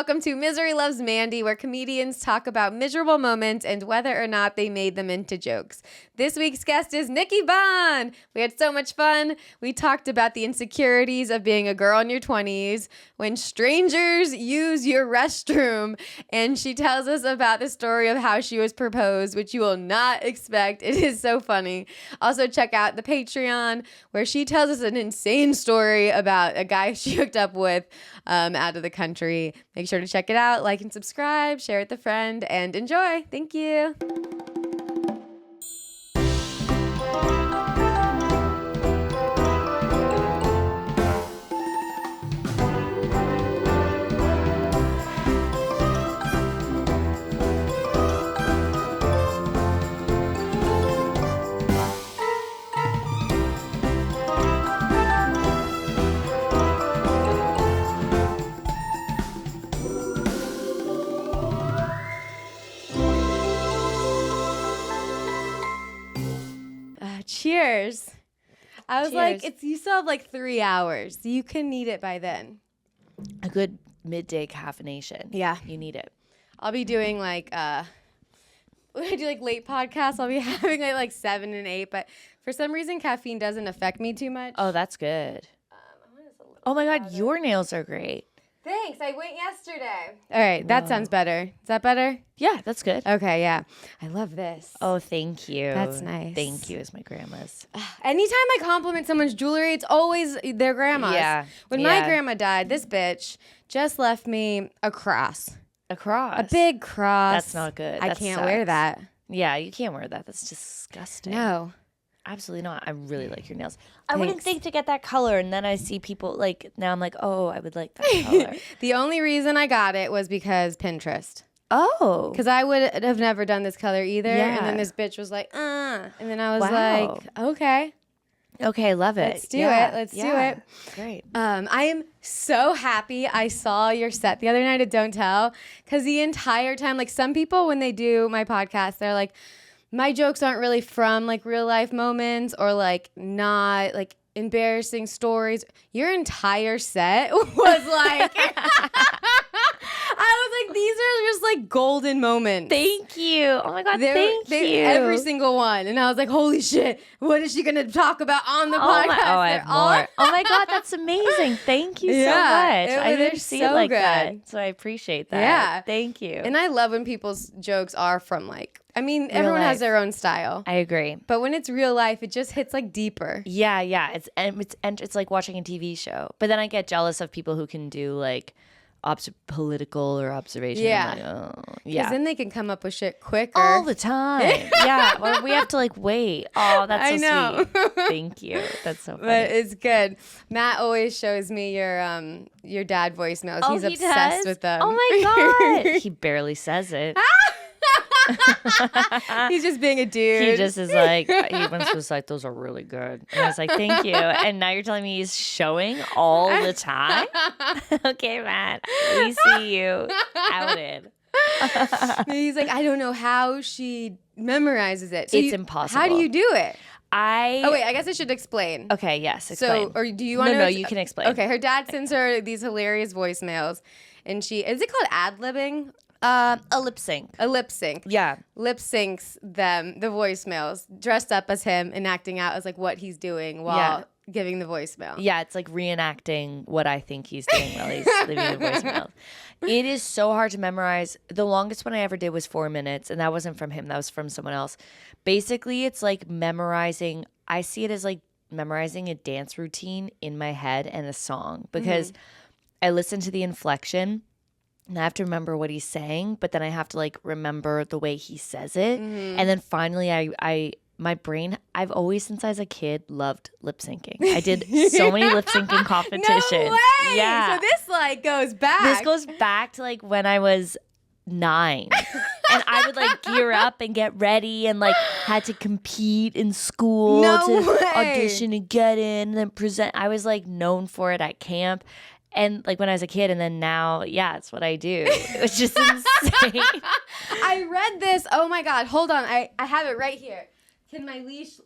welcome to Misery Loves Mandy, where comedians talk about miserable moments and whether or not they made them into jokes. This week's guest is Nikki Bon. We had so much fun. We talked about the insecurities of being a girl in your 20s, when strangers use your restroom, and she tells us about the story of how she was proposed, which you will not expect. It is so funny. Also, check out the Patreon, where she tells us an insane story about a guy she hooked up with out of the country. Make sure to check it out, like and subscribe, share it with a friend, and enjoy. Thank you. Cheers. I was like, you still have like 3 hours. You can need it by then. A good midday caffeination. Yeah. You need it. I'll be doing like, when I do like late podcasts, I'll be having like 7 and 8. But for some reason, caffeine doesn't affect me too much. Oh, that's good. Oh my God, your nails are great. Thanks. I went yesterday. All right. That sounds better. Is that better? Yeah, that's good. Okay. Yeah. I love this. Oh, thank you. That's nice. Thank you is my grandma's. Anytime I compliment someone's jewelry, it's always their grandma's. Yeah. When my grandma died, this bitch just left me a cross. A cross? A big cross. That's not good. I can't wear that. Yeah, you can't wear that. That's disgusting. No. Absolutely not. I really like your nails. Thanks. I wouldn't think to get that color, and then I see people like, now I'm like, oh, I would like that color. The only reason I got it was because Pinterest. Oh. Because I would have never done this color either. Yeah. And then this bitch was like, And then I was Wow. like, okay. Okay, love it. Let's do it. Let's do it. Great. I am so happy I saw your set the other night at Don't Tell. Because the entire time, like some people, when they do my podcast, they're like, my jokes aren't really from like real life moments or like not like embarrassing stories. Your entire set was like, I was like, these are just like golden moments. Thank you. Oh my God, thank you. Every single one. And I was like, holy shit, what is she going to talk about on the podcast? I have more. Oh my God, that's amazing. Thank you so much. I didn't see it like that. So I appreciate that. Yeah. Thank you. And I love when people's jokes are from like, I mean, everyone has their own style. I agree. But when it's real life, it just hits like deeper. Yeah. It's like watching a TV show. But then I get jealous of people who can do like political or observation. Yeah. Like, oh, Because then they can come up with shit quicker. all the time. Yeah. Or we have to like wait. Oh, that's so sweet. Thank you. That's so funny. But it's good. Matt always shows me your dad voicemails. Oh, He's he obsessed does? with them. Oh my God. He barely says it. He's just being a dude. He just is like, he once was like, those are really good. And I was like, thank you. And now you're telling me he's showing all the time? Okay, Matt, we see you outed. He's like, I don't know how she memorizes it. So It's impossible. How do you do it? Oh, wait, I guess I should explain. Okay, yes, explain. So, or do you want to? No, you can explain. Okay, her dad sends her these hilarious voicemails, and is it called ad-libbing? A lip sync. A lip sync. Yeah. Lip syncs the voicemails, dressed up as him and acting out as like what he's doing while giving the voicemail. Yeah, it's like reenacting what I think he's doing while he's leaving the voicemail. It is so hard to memorize. The longest one I ever did was 4 minutes, and that wasn't from him. That was from someone else. Basically, it's like memorizing. I see it as like memorizing a dance routine in my head and a song because I listen to the inflection. And I have to remember what he's saying, but then I have to like remember the way he says it. And then finally my brain, I've always since I was a kid loved lip syncing. I did so many lip syncing competitions. No way! Yeah. So this like goes back. This goes back to like when I was 9. And I would like gear up and get ready and like had to compete in school audition and get in and then present. I was like known for it at camp. And like when I was a kid, and then now, yeah, it's what I do. It's just insane. I read this. Oh my God. Hold on. I have it right here. Can my leash?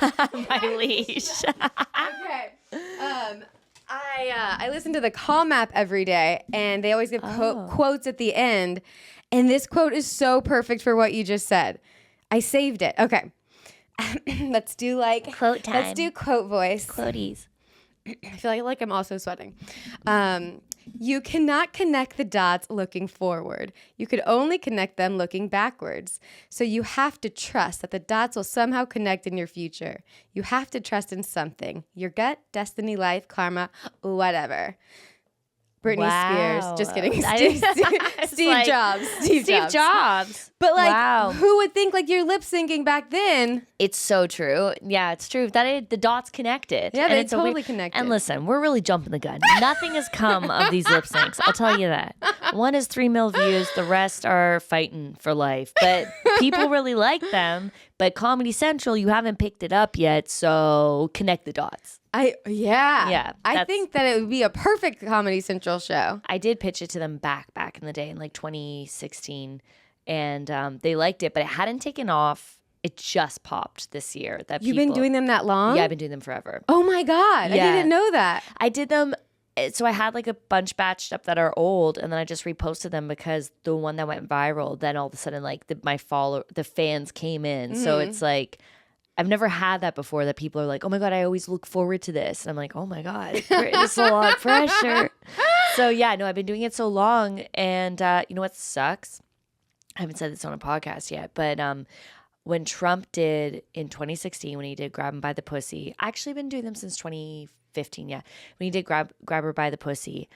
My leash. Okay. I listen to the Calm app every day, and they always give quotes at the end. And this quote is so perfect for what you just said. I saved it. Okay. Let's do quote time. Let's do quote voice. Quoties. I feel like I'm also sweating. You cannot connect the dots looking forward. You could only connect them looking backwards. So you have to trust that the dots will somehow connect in your future. You have to trust in something. Your gut, destiny, life, karma, whatever. Britney Spears. Just kidding. Steve Jobs. Steve Jobs. But who would think you're lip syncing back then? It's so true. Yeah, it's true. The dots connected. Yeah, they totally connected. And listen, we're really jumping the gun. Nothing has come of these lip syncs. I'll tell you that. One is 3 million views. The rest are fighting for life. But people really like them. But Comedy Central, you haven't picked it up yet. So connect the dots. I I think that it would be a perfect Comedy Central show. I did pitch it to them back in the day in 2016, and they liked it, but it hadn't taken off. It just popped this year. You've been doing them that long? Yeah, I've been doing them forever. Oh my God, yeah. I didn't know that. I did them. So I had a bunch batched up that are old, and then I just reposted them because the one that went viral, then all of a sudden the fans came in. Mm-hmm. So it's I've never had that before, that people are like, oh my God, I always look forward to this. And I'm like, oh my God, it's a lot of pressure. So yeah, no, I've been doing it so long. And you know what sucks? I haven't said this on a podcast yet, but when Trump did in 2016, when he did Grab Him by the Pussy, I actually been doing them since 2015, yeah. When he did Grab Her by the Pussy,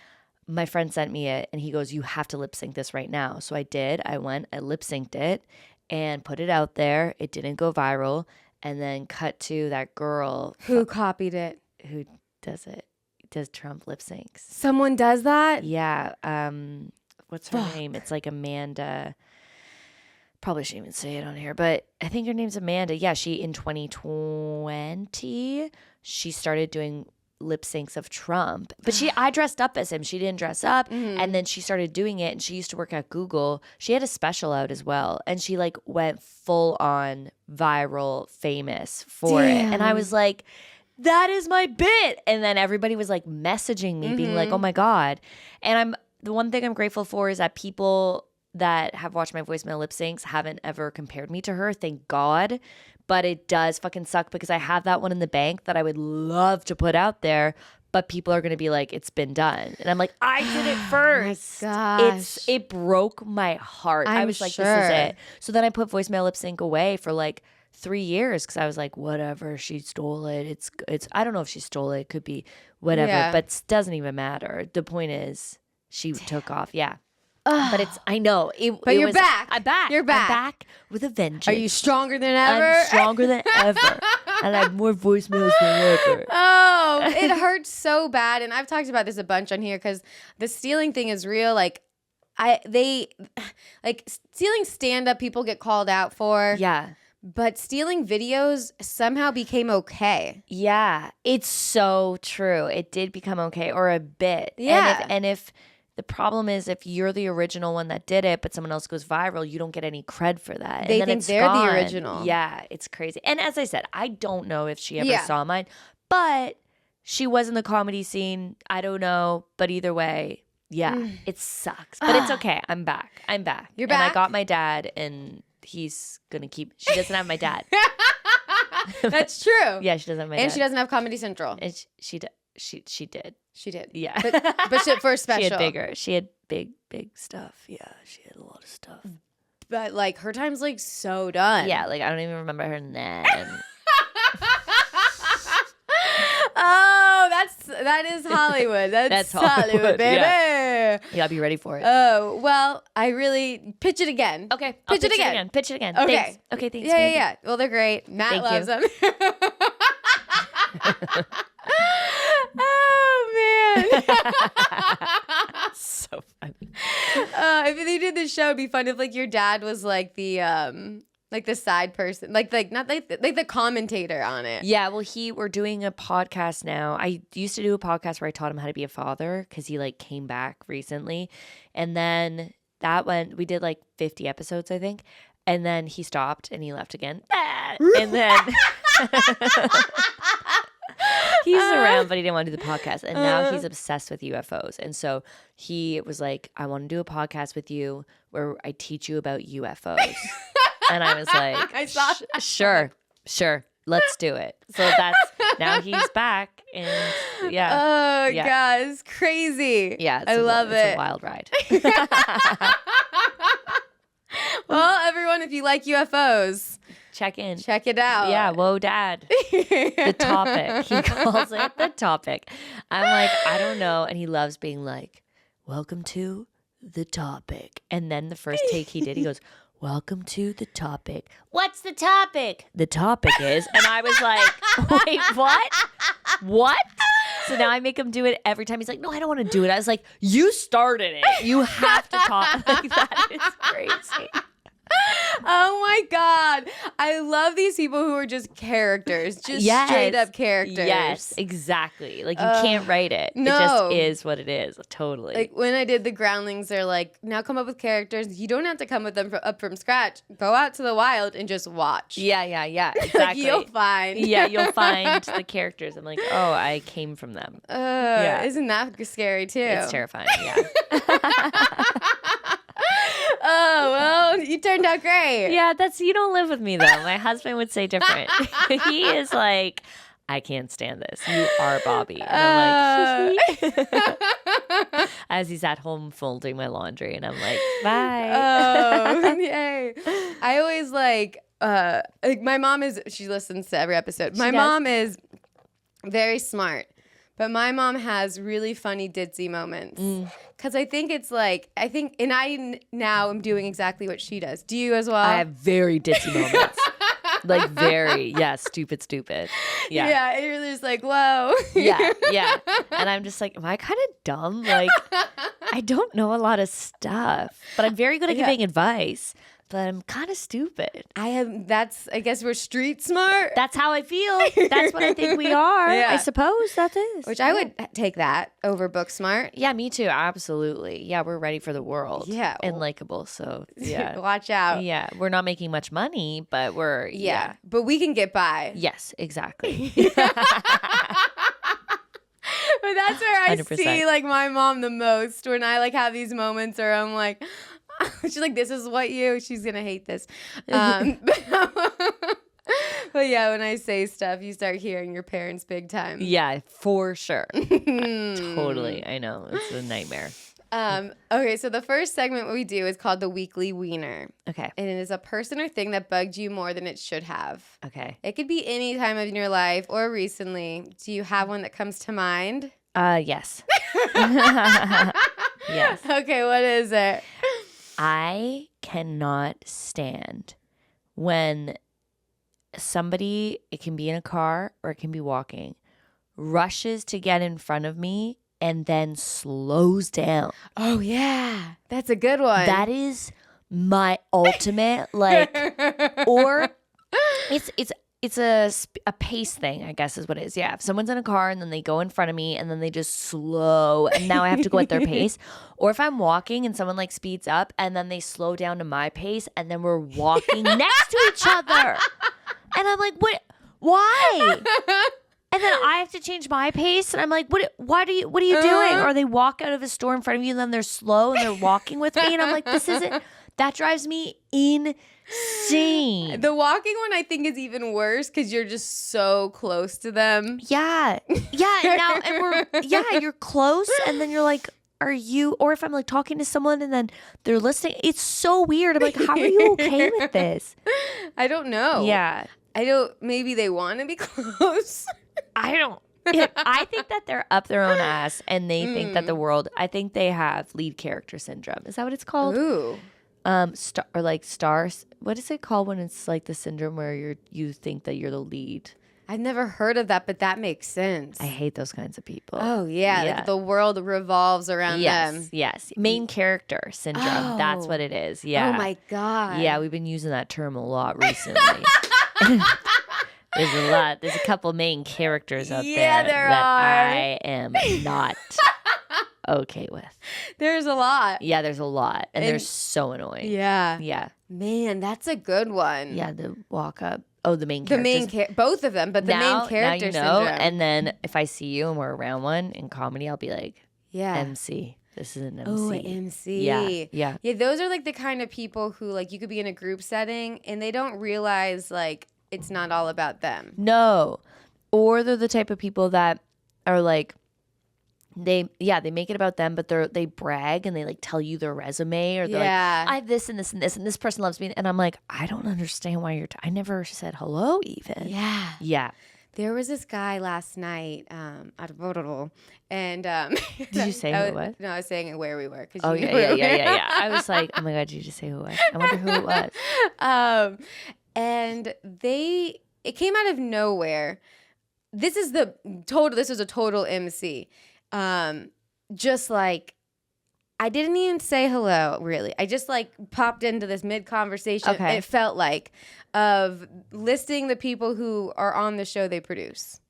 my friend sent me it and he goes, you have to lip sync this right now. So I did. I went, I lip synced it and put it out there. It didn't go viral. And then cut to that girl. Who copied it? Who does it? Does Trump lip syncs? Someone does that? Yeah. What's her name? It's Amanda. Probably shouldn't even say it on here, but I think her name's Amanda. Yeah, in 2020, she started doing lip syncs of Trump. But I dressed up as him. She didn't dress up. Mm-hmm. And then she started doing it, and she used to work at Google. She had a special out as well. And she went full on viral famous for it. And I was like, that is my bit. And then everybody was messaging me, being like, oh my God. And the one thing I'm grateful for is that people that have watched my voicemail lip syncs haven't ever compared me to her. Thank God. But it does fucking suck because I have that one in the bank that I would love to put out there, but people are going to be like, it's been done. And I'm like, I did it first. Oh my gosh. It broke my heart. I was like, this is it. So then I put voicemail lip sync away for 3 years because I was like, whatever, she stole it. It's I don't know if she stole it. It could be whatever, but it doesn't even matter. The point is she took off. Yeah. But I know. But you're back. I'm back. You're back. I'm back with a vengeance. Are you stronger than ever? I'm stronger than ever. And I have more voicemails than ever. Oh, it hurts so bad. And I've talked about this a bunch on here because the stealing thing is real. Stealing stand-up people get called out for. Yeah. But stealing videos somehow became okay. Yeah. It's so true. It did become okay, or a bit. Yeah. And if the problem is, if you're the original one that did it, but someone else goes viral, you don't get any cred for that. They and then think they're the original. Yeah, it's crazy. And as I said, I don't know if she ever saw mine, but she was in the comedy scene. I don't know. But either way, yeah, it sucks. But it's okay. I'm back. You're back? And I got my dad, and he's going to keep. She doesn't have my dad. That's true. Yeah, she doesn't have my dad. And she doesn't have Comedy Central. And she did. She did. Yeah. But for a special. She had big stuff. Yeah, she had a lot of stuff. But her time's so done. Yeah, I don't even remember her name. Oh, that is Hollywood. That's Hollywood, baby. Yeah. I'll be ready for it. Oh, well, I really pitch it again. Okay. Pitch it again. Pitch it again. Okay. Thanks. Okay, thanks. Yeah. Well, they're great. Matt loves them. Oh man. So funny. If they did this show, it'd be fun if your dad was the side person, not the commentator on it. Yeah, well, we're doing a podcast now. I used to do a podcast where I taught him how to be a father because he came back recently, and then we did 50 episodes, I think, and then he stopped and he left again, and then. He's around, but he didn't want to do the podcast. And now he's obsessed with UFOs. And so he was like, I want to do a podcast with you where I teach you about UFOs. And I was like, I saw sure. Let's do it. So now he's back. And Oh, God, it's crazy. Yeah. I love it. It's a wild ride. Well, everyone, if you like UFOs, check it out. Yeah. Whoa, Dad. The topic. He calls it the topic. I'm like, I don't know. And he loves being like, welcome to the topic. And then the first take he did, he goes, welcome to the topic. What's the topic? The topic is. And I was like, wait, what? What? So now I make him do it every time. He's like, no, I don't want to do it. I was like, you started it. You have to talk. Like, that is crazy. Oh my God. I love these people who are just characters, just straight up characters. Yes, exactly. Like you can't write it. No. It just is what it is. Totally. Like when I did the Groundlings, they're like, now come up with characters. You don't have to come with them up from scratch. Go out to the wild and just watch. Yeah, exactly. Like, you'll find. Yeah, you'll find the characters. I'm like, oh, I came from them. Isn't that scary too? It's terrifying, yeah. Oh, well, you turned out great. Yeah, you don't live with me though. My husband would say different. He is like, I can't stand this. You are Bobby. And I'm like, as he's at home folding my laundry, and I'm like, bye. Oh, yay. I always like my mom she listens to every episode. My mom is very smart. But my mom has really funny ditzy moments. Because I think and I now am doing exactly what she does. Do you as well? I have very ditzy moments. Like very, stupid. Yeah. Yeah, you're just like, whoa. Yeah. And I'm just like, am I kind of dumb? Like, I don't know a lot of stuff, but I'm very good at giving advice. But I'm kind of stupid. I guess we're street smart. That's how I feel. That's what I think we are. Yeah. I suppose that is. Which I would take that over book smart. Yeah, me too. Absolutely. Yeah, we're ready for the world. Yeah. And likable. So, yeah. Watch out. Yeah. We're not making much money, but we're, yeah. But we can get by. Yes, exactly. But that's where I 100%. see like my mom the most when I like have these moments where I'm like, she's like, this is what she's going to hate this. But yeah, when I say stuff, you start hearing your parents big time. Yeah, for sure. Totally. I know. It's a nightmare. Okay, so the first segment we do is called the Weekly Wiener. Okay. And it is a person or thing that bugged you more than it should have. Okay. It could be any time in your life or recently. Do you have one that comes to mind? Yes. Yes. Okay, what is it? I cannot stand when somebody, it can be in a car or it can be walking, rushes to get in front of me and then slows down. Oh, yeah. That's a good one. That is my ultimate, like, or it's a pace thing, I guess is what it is. Yeah. If someone's in a car and then they go in front of me and then they just slow and now I have to go at their pace. Or if I'm walking and someone like speeds up and then they slow down to my pace and then we're walking next to each other. And I'm like, what? Why? And then I have to change my pace. And I'm like, what are you doing? Or they walk out of a store in front of you and then they're slow and they're walking with me. And I'm like, that drives me insane. The walking one I think is even worse because you're just so close to them. Yeah. Yeah. You're close and then you're like, are you, or if I'm like talking to someone and then they're listening, it's so weird. I'm like, how are you okay with this? I don't know. Yeah. Maybe they want to be close. I think that they're up their own ass and they think that I think they have lead character syndrome. Is that what it's called? Ooh. Stars. What is it called when it's like the syndrome where you think that you're the lead? I've never heard of that, but that makes sense. I hate those kinds of people. Oh, yeah. Like the world revolves around them. Yes. Main character syndrome. Oh. That's what it is. Yeah. Oh, my God. Yeah, we've been using that term a lot recently. There's a couple main characters out there that I am not okay with. There's a lot. Yeah, there's a lot. And they're so annoying. Yeah. Yeah. Man, that's a good one. Yeah, the walk up. Oh, the main characters. Both of them, but the main character now you know. syndrome. And then if I see you and we're around one in comedy, I'll be like, yeah. MC. This is an MC. Oh, an MC. Yeah. Yeah, those are like the kind of people who like you could be in a group setting and they don't realize like it's not all about them. No. Or they're the type of people that are like, they make it about them, but they brag and they like tell you their resume, or they're like, I have this and this and this and this person loves me, and I'm like, I don't understand why I never said hello even. Yeah. There was this guy last night at a bottle, and did you say who it was? No, I was saying where we were. Oh yeah. I was like, oh my god, did you just say who it was? I wonder who it was. And it came out of nowhere. This was a total MC. Just like, I didn't even say hello, really. I just like popped into this mid-conversation. Okay. It felt like of listing the people who are on the show they produce.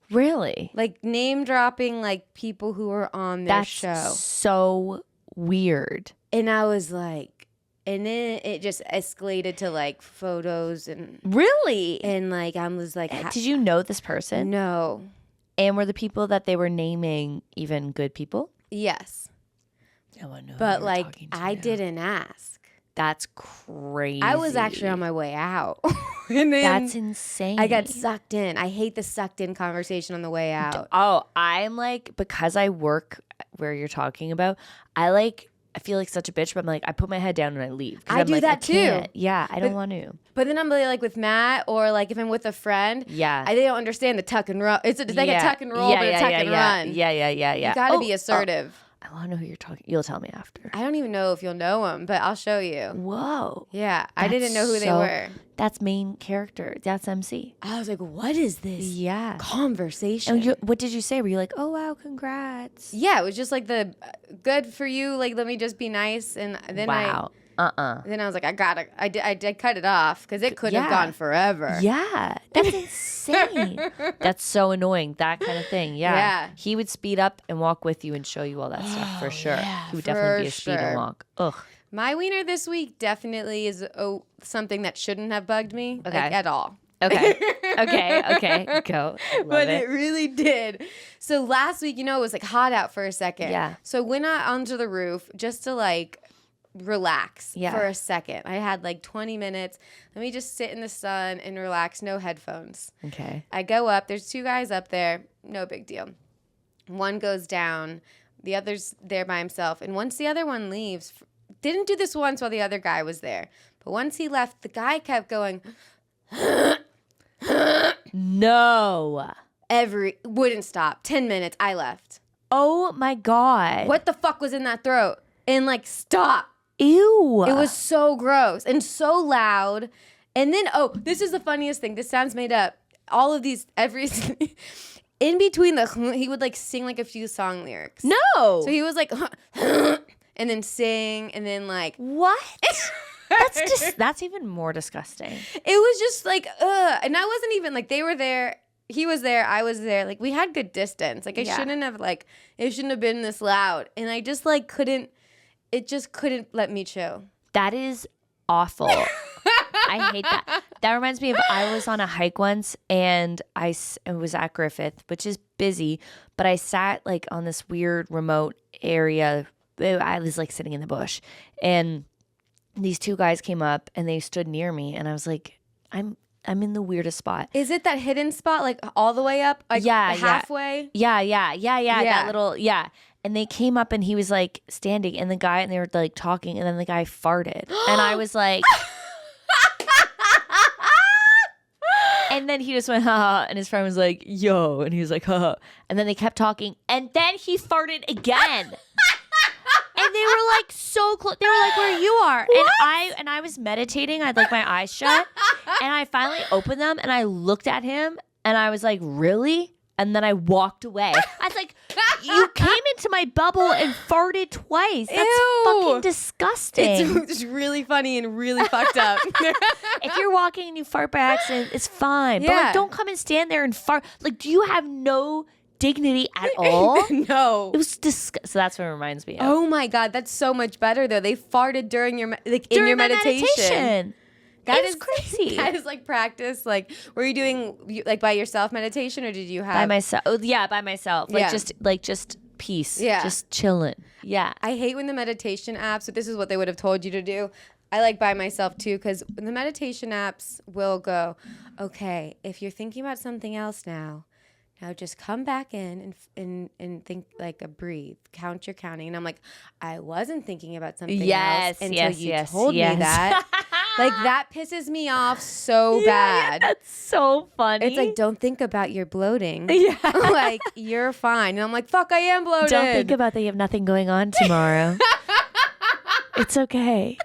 Really? Like name dropping like people who are on their show. That's so weird. And I was like, and then it just escalated to like photos and really, and like I was like, did you know this person? No. And were the people that they were naming even good people? Yes. No one knows. But like I didn't ask. That's crazy. I was actually on my way out. And then that's insane. I got sucked in. I hate the sucked in conversation on the way out. Oh, I'm like, because I work where you're talking about, I feel like such a bitch, but I'm like, I put my head down and I leave. I do that too. Yeah, I don't want to. But then I'm really like with Matt, or like if I'm with a friend, they don't understand the tuck and roll. It's like a tuck and roll, but a tuck and run. Yeah. You got to be assertive. I want to know who you're talking. You'll tell me after. I don't even know if you'll know them, but I'll show you. Whoa. Yeah, I didn't know who they were. That's main character. That's MC. I was like, what is this? Yeah. Conversation. And what did you say? Were you like, oh wow, congrats? Yeah, it was just like the good for you. Like, let me just be nice, and then Then I was like, I did cut it off because it could have gone forever. Yeah, that's insane. That's so annoying. That kind of thing. Yeah. He would speed up and walk with you and show you all that stuff for sure. Yeah, he would definitely be a speed and walk. Ugh. My wiener this week definitely is something that shouldn't have bugged me like, at all. Okay. Go. But it really did. So last week, it was like hot out for a second. Yeah. So I went out onto the roof just to like relax for a second. I had like 20 minutes. Let me just sit in the sun and relax. No headphones. Okay. I go up. There's two guys up there. No big deal. One goes down. The other's there by himself. And once the other one leaves, didn't do this once while the other guy was there. But once he left, the guy kept going. No. Wouldn't stop. 10 minutes. I left. Oh my God. What the fuck was in that throat? And like, stop. Ew. It was so gross and so loud. And then, this is the funniest thing. This sounds made up. All of these, in between he would like sing like a few song lyrics. No. So he was like, and then sing, and then like. What? That's even more disgusting. It was just like, and I wasn't even like, they were there. He was there. I was there. Like, we had good distance. Like, it shouldn't have been this loud. And I just like it just couldn't let me chill. That is awful. I hate that. That reminds me of, I was on a hike once, and it was at Griffith, which is busy, but I sat like on this weird remote area. I was like sitting in the bush, and these two guys came up and they stood near me, and I was like, I'm in the weirdest spot. Is it that hidden spot, like all the way up? Like halfway? Yeah. That little, And they came up and he was like standing, and they were like talking, and then the guy farted. And I was like, and then he just went, ha, and his friend was like, yo, and he was like, ha. And then they kept talking, and then he farted again. And they were like so close. They were like where you are. What? And I was meditating. I had like my eyes shut. And I finally opened them and I looked at him and I was like, really? And then I walked away. I was like, you came into my bubble and farted twice. That's fucking disgusting. It's really funny and really fucked up. If you're walking and you fart by accident, it's fine. Yeah. But like, don't come and stand there and fart. Like, do you have no dignity at all? No. It was disgusting. So that's what it reminds me of. Oh my God, that's so much better though. They farted during your meditation. That is is crazy. That is like practice. Like, were you doing like by yourself meditation, or did you have By myself? Oh, yeah, by myself. Like Yeah. just peace. Yeah. Just chilling. Yeah. I hate when the meditation apps, so this is what they would have told you to do. I like by myself too, because the meditation apps will go, okay, if you're thinking about something else now just come back in and think like a breathe, count your counting. And I'm like, I wasn't thinking about something else until you told me that. Like that pisses me off so bad. Yeah, that's so funny. It's like, don't think about your bloating. Yeah. Like, you're fine. And I'm like, fuck, I am bloated. Don't think about that you have nothing going on tomorrow. It's okay.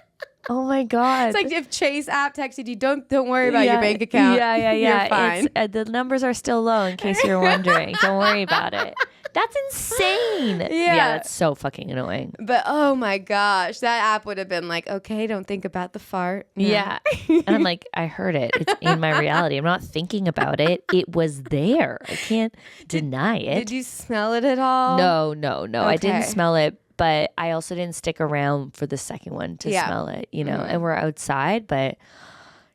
Oh my God. It's like if Chase app texted you, don't worry about your bank account. Yeah. You're fine. The numbers are still low in case you're wondering. Don't worry about it. That's insane. Yeah, that's so fucking annoying. But oh my gosh, that app would have been like, okay, don't think about the fart. No. Yeah. And I'm like, I heard it. It's in my reality. I'm not thinking about it. It was there. I can't deny it. Did you smell it at all? No. Okay. I didn't smell it. But I also didn't stick around for the second one to smell it, you know, and we're outside, but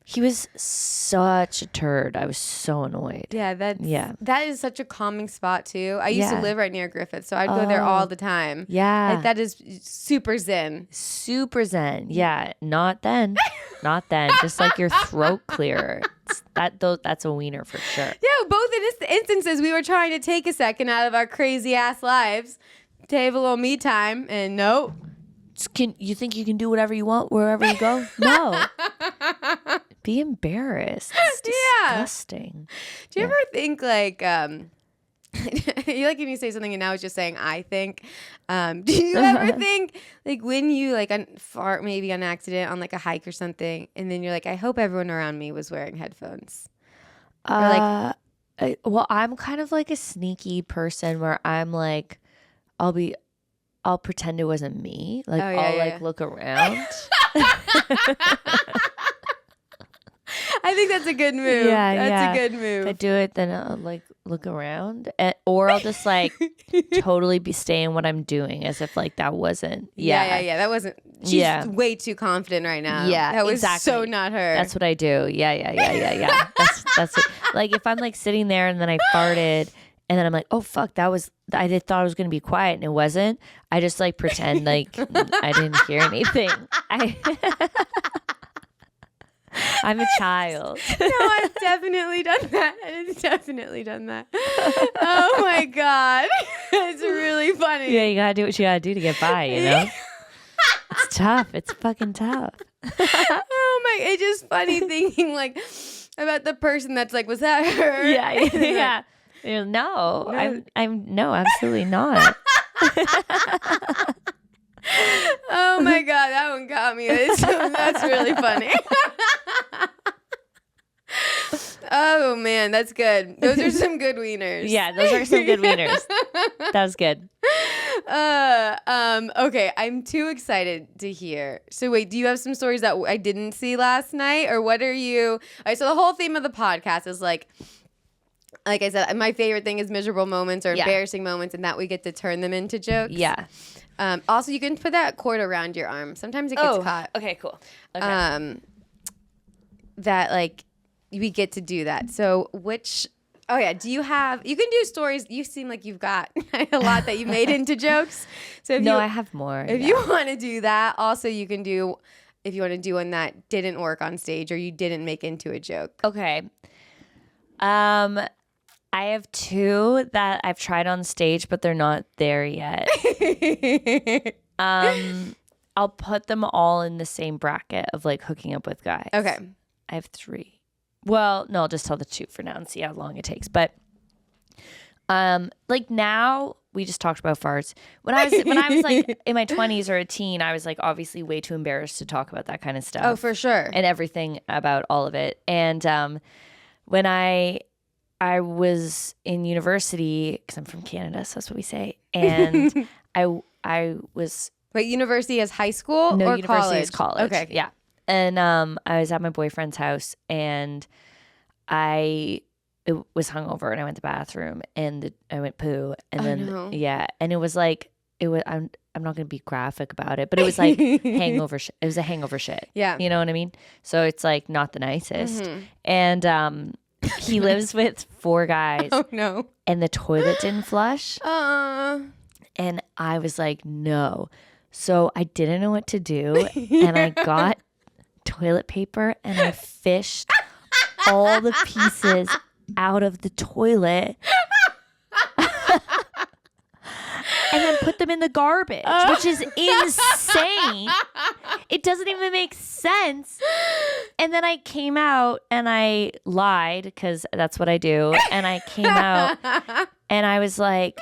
he was such a turd. I was so annoyed. Yeah, that is such a calming spot too. I used to live right near Griffith, so I'd go there all the time. Yeah. Like that is super zen. Super zen. Yeah. Not then. Just like your throat clearer. That's a wiener for sure. Yeah, both instances we were trying to take a second out of our crazy ass lives to have a little me time, and no. Can you think you can do whatever you want wherever you go? No. Be embarrassed. It's disgusting. Do you ever think like you like when you say something and now it's just saying I think. Do you ever think like when you like fart maybe on accident on like a hike or something, and then you're like, I hope everyone around me was wearing headphones? Or like, well, I'm kind of like a sneaky person where I'm like, I'll pretend it wasn't me. Like I'll look around. I think that's a good move. That's a good move. If I do it, then I'll like look around, or I'll just like totally be staying what I'm doing as if like that wasn't. Yeah. That wasn't. She's way too confident right now. Yeah, that was exactly. so not her. That's what I do. Yeah. That's it. Like if I'm like sitting there and then I farted. And then I'm like, oh, fuck, I did thought it was going to be quiet and it wasn't. I just like pretend like I didn't hear anything. I'm a child. No, I've definitely done that. Oh my God. It's really funny. Yeah, you got to do what you got to do to get by, you know? It's tough. It's fucking tough. Oh my, it's just funny thinking like about the person that's like, was that her? Yeah. No, absolutely not. Oh my God, that one got me. That's really funny. Oh man, that's good. Those are some good wieners. Yeah, those are some good wieners. That was good. Okay, I'm too excited to hear. So wait, do you have some stories that I didn't see last night, or what are you? All right, so the whole theme of the podcast is like I said, my favorite thing is miserable moments or embarrassing moments, and that we get to turn them into jokes. Yeah. Also, you can put that cord around your arm. Sometimes it gets caught. Okay, cool. Okay. That like we get to do that. So oh yeah, you can do stories. You seem like you've got a lot that you made into jokes. So I have more. If you want to do that, also you can do, if you want to do one that didn't work on stage or you didn't make into a joke. Okay. I have two that I've tried on stage, but they're not there yet. I'll put them all in the same bracket of like hooking up with guys. Okay. I have three. Well, no, I'll just tell the two for now and see how long it takes. But like now we just talked about farts. When I was like in my 20s or a teen, I was like obviously way too embarrassed to talk about that kind of stuff. Oh, for sure. And everything about all of it. And when I was in university, because I'm from Canada, so that's what we say. And I was... Wait, university is high school no, or university college? is college. Okay. Yeah. And I was at my boyfriend's house, and I was hungover, and I went to the bathroom, and I went poo. And then, no. yeah. And it was like it was, I'm not going to be graphic about it, but it was like hangover shit. It was a hangover shit. Yeah. You know what I mean? So it's like not the nicest. And he lives with 4 guys. Oh no. And the toilet didn't flush. Uh, And I was like, no. So I didn't know what to do. And I got toilet paper and I fished all the pieces out of the toilet. And then put them in the garbage, which is insane. It doesn't even make sense. And then I came out and I lied because that's what I do. And I came out and I was like,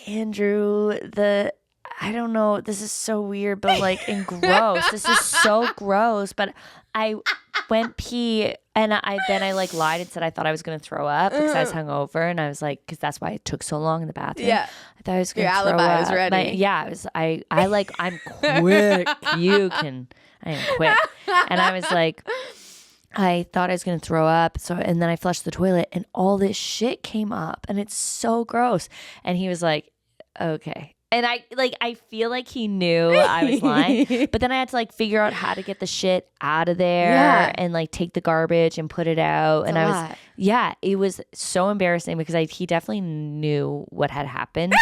Andrew, I don't know, this is so weird, but like, and gross. This is so gross. But I went pee and I like lied and said I thought I was going to throw up because I was hungover. And I was like, because that's why it took so long in the bathroom. Yeah. I thought I was going to throw Your alibi up. was ready. I'm quick. I am quick. And I was like, I thought I was going to throw up. And then I flushed the toilet and all this shit came up and it's so gross. And he was like, okay. And I feel like he knew I was lying, but then I had to like figure out how to get the shit out of there and like take the garbage and put it out. And it was so embarrassing because he definitely knew what had happened,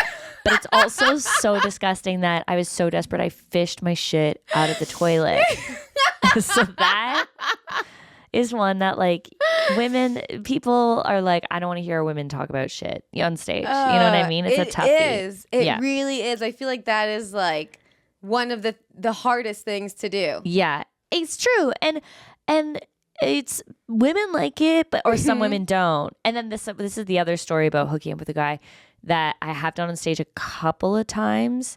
but it's also so disgusting that I was so desperate. I fished my shit out of the toilet. So that is one that like people are like, I don't want to hear women talk about shit on stage. You know what I mean? It's a toughie. It really is. I feel like that is like one of the hardest things to do. Yeah, it's true. And it's women like it, but or some women don't. And then this is the other story about hooking up with a guy that I have done on stage a couple of times.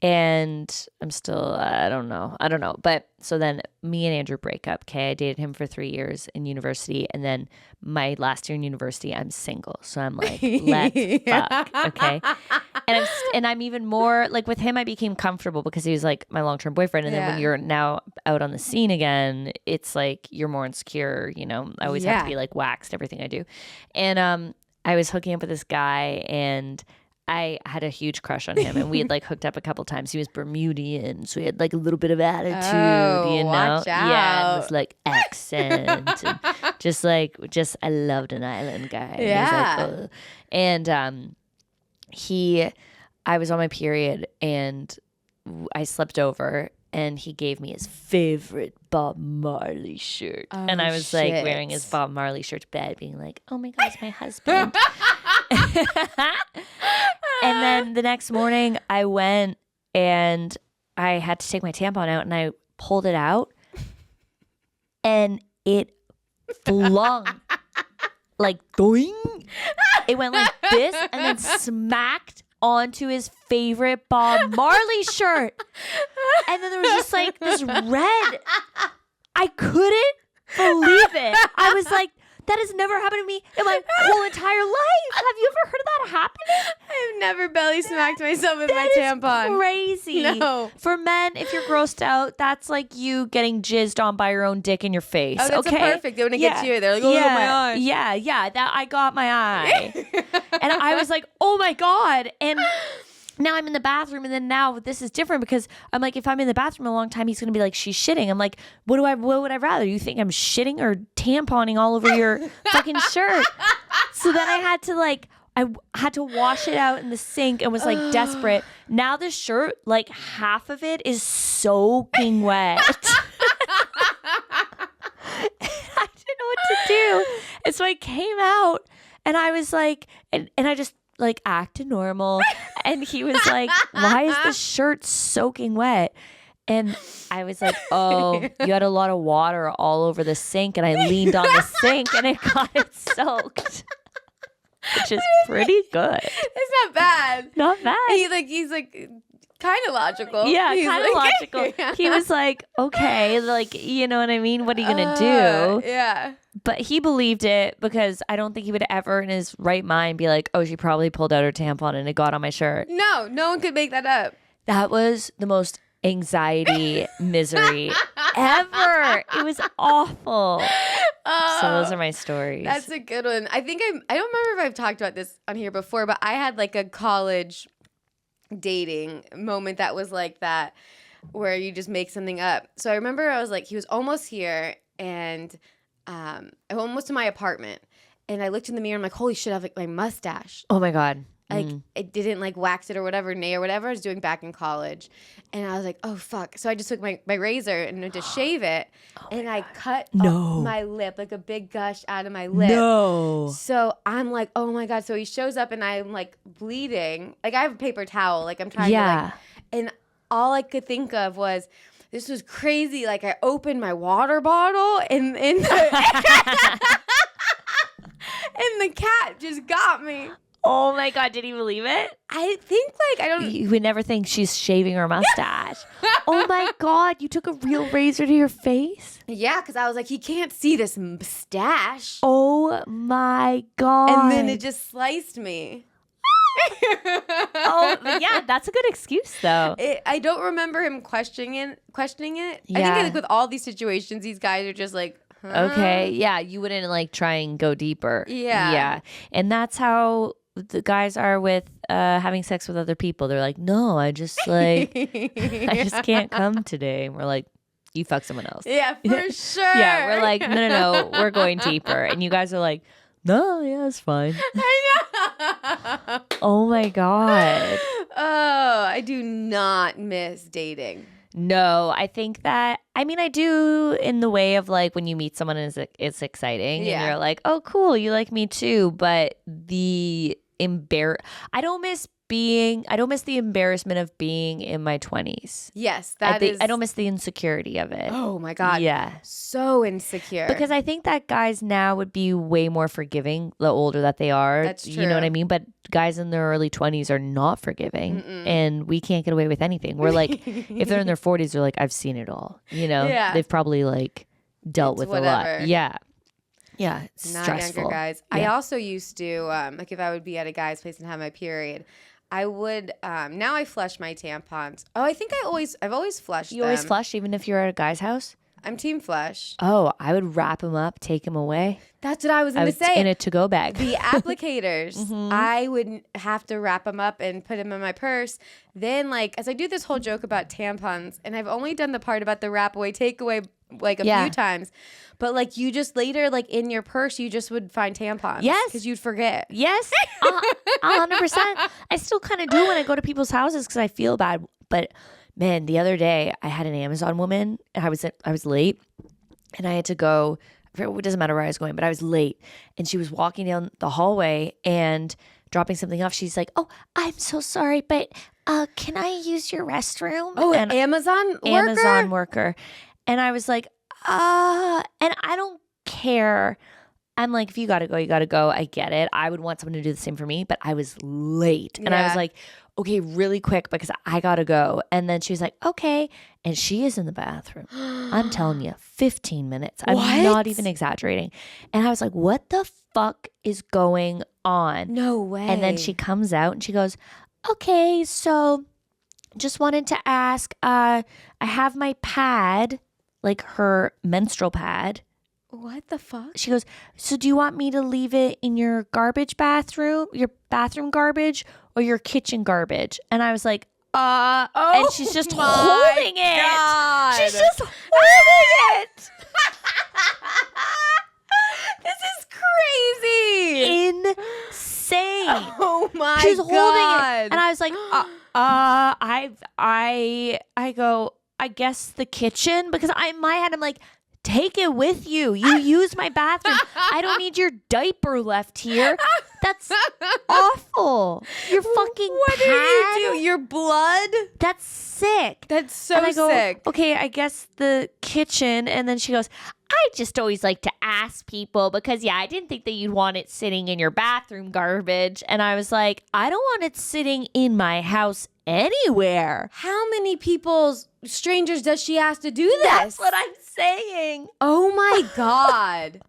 And I'm still, I don't know. But so then me and Andrew break up. Okay. I dated him for 3 years in university. And then my last year in university, I'm single. So I'm like, let's fuck. Okay. And I'm even more like with him, I became comfortable because he was like my long-term boyfriend. And then when you're now out on the scene again, it's like you're more insecure. You know, I always have to be like waxed, everything I do. And I was hooking up with this guy and I had a huge crush on him and we had like hooked up a couple times. He was Bermudian, so he had like a little bit of attitude, you know? Watch out. Yeah, and it was like accent and just I loved an island guy. Yeah. And I was on my period and I slept over and he gave me his favorite Bob Marley shirt. And I was like wearing his Bob Marley shirt to bed being like, oh my God, it's my husband. And then the next morning I went and I had to take my tampon out and I pulled it out and it flung like doing. It went like this and then smacked onto his favorite Bob Marley shirt. And then there was just like this red. I couldn't believe it. I was like, that has never happened to me in my whole entire life. Have you ever heard of that happening? I've never belly smacked myself with my tampon. That's crazy. No. For men, if you're grossed out, that's like you getting jizzed on by your own dick in your face. Oh, that's okay? perfect. When it gets you, they're like, oh, my eye. Yeah. That I got my eye. And I was like, oh my God. And now I'm in the bathroom and then now this is different because I'm like, if I'm in the bathroom a long time, he's going to be like, she's shitting. I'm like, what would I rather? You think I'm shitting or tamponing all over your fucking shirt? So then I had to wash it out in the sink and was like desperate. Now the shirt, like half of it is soaking wet. I didn't know what to do. And so I came out and I was like, and I just like acted normal. And he was like, why is the shirt soaking wet? And I was like, oh, you had a lot of water all over the sink. And I leaned on the sink and it got it soaked. Which is pretty good. It's not bad. Not bad. He's like kind of logical. Yeah, kind of like, logical. Yeah. He was like, okay, like, you know what I mean? What are you going to do? Yeah. But he believed it because I don't think he would ever in his right mind be like, oh, she probably pulled out her tampon and it got on my shirt. No one could make that up. That was the most anxiety misery ever. It was awful. So those are my stories. That's a good one. I think I don't remember if I've talked about this on here before, but I had like a college dating moment that was like that, where you just make something up. So I remember I was like, he was almost here, and almost to my apartment, and I looked in the mirror. I'm like, holy shit, I have like my mustache. Oh my God. Like it didn't like wax it or whatever, nay or whatever I was doing back in college. And I was like, oh fuck. So I just took my razor and went to shave it. And I cut my lip, like a big gush out of my lip. No. So I'm like, oh my God. So he shows up and I'm like bleeding. Like I have a paper towel. Like I'm trying to like, and all I could think of was, this was crazy. Like I opened my water bottle and and the cat just got me. Oh my God, did he believe it? I think like I don't. You would never think she's shaving her mustache. Oh my God, you took a real razor to your face? Yeah, because I was like, he can't see this mustache. Oh my God. And then it just sliced me. Oh, yeah, that's a good excuse though. I don't remember him questioning it. Yeah. I think like with all these situations, these guys are just like, huh? Okay, yeah, you wouldn't like try and go deeper. Yeah. Yeah. And that's how the guys are with having sex with other people. They're like, no, I just like, I just can't come today. And we're like, you fuck someone else. Yeah, for sure. Yeah, we're like, no, we're going deeper. And you guys are like, no, yeah, it's fine. I know. Oh my God. Oh, I do not miss dating. No, I think that, I mean, I do in the way of like when you meet someone and it's exciting and you're like, oh, cool, you like me too. But I don't miss the embarrassment of being in my 20s. Yes, I don't miss the insecurity of it. Oh my God. Yeah. So insecure. Because I think that guys now would be way more forgiving the older that they are. That's true. You know what I mean? But guys in their early 20s are not forgiving. And we can't get away with anything. We're like, if they're in their 40s, they're like, I've seen it all. You know? Yeah. They've probably like dealt with whatever. a lot. Yeah. Yeah. It's not stressful. younger guys. Yeah. I also used to, like if I would be at a guy's place and have my period, I would, now I flush my tampons. Oh, I think I've always flushed them. You always flush even if you're at a guy's house? I'm team flush. Oh, I would wrap them up, take them away. That's what I was going to say. In a to-go bag. The applicators, I would have to wrap them up and put them in my purse. Then, like, as I do this whole joke about tampons, and I've only done the part about the wrap away, take away, like a few times. But, like, you just later, like, in your purse, you just would find tampons. Yes. Because you'd forget. Yes. 100%. I still kind of do when I go to people's houses because I feel bad. But, man, the other day, I had an Amazon woman, and I was late, and I had to go. It doesn't matter where I was going, but I was late. And she was walking down the hallway and dropping something off. She's like, oh, I'm so sorry, but can I use your restroom? Oh, and an Amazon worker? Amazon worker. And I was like, and I don't care. I'm like, if you got to go, you got to go. I get it. I would want someone to do the same for me, but I was late. And I was like, okay, really quick because I got to go. And then she was like, okay. And she is in the bathroom. I'm telling you, 15 minutes. I'm not even exaggerating. And I was like, what the fuck is going on? No way. And then she comes out and she goes, okay, so just wanted to ask, I have my pad, like her menstrual pad. What the fuck? She goes, so do you want me to leave it in your garbage bathroom, your bathroom garbage, or your kitchen garbage? And I was like, and she's just holding it. God. She's just holding it. This is crazy. Insane. Oh my She's God. holding it. And I was like, I go, I guess the kitchen, because in my head, I'm like, take it with you. You use my bathroom. I don't need your diaper left here. That's awful. Your fucking What pad? do you do? Your blood? That's sick. That's so And I go, sick. okay, I guess the kitchen. And then she goes, I just always like to ask people because, I didn't think that you'd want it sitting in your bathroom garbage. And I was like, I don't want it sitting in my house anywhere. How many strangers does she ask to do this? That's what I'm saying. Oh my God.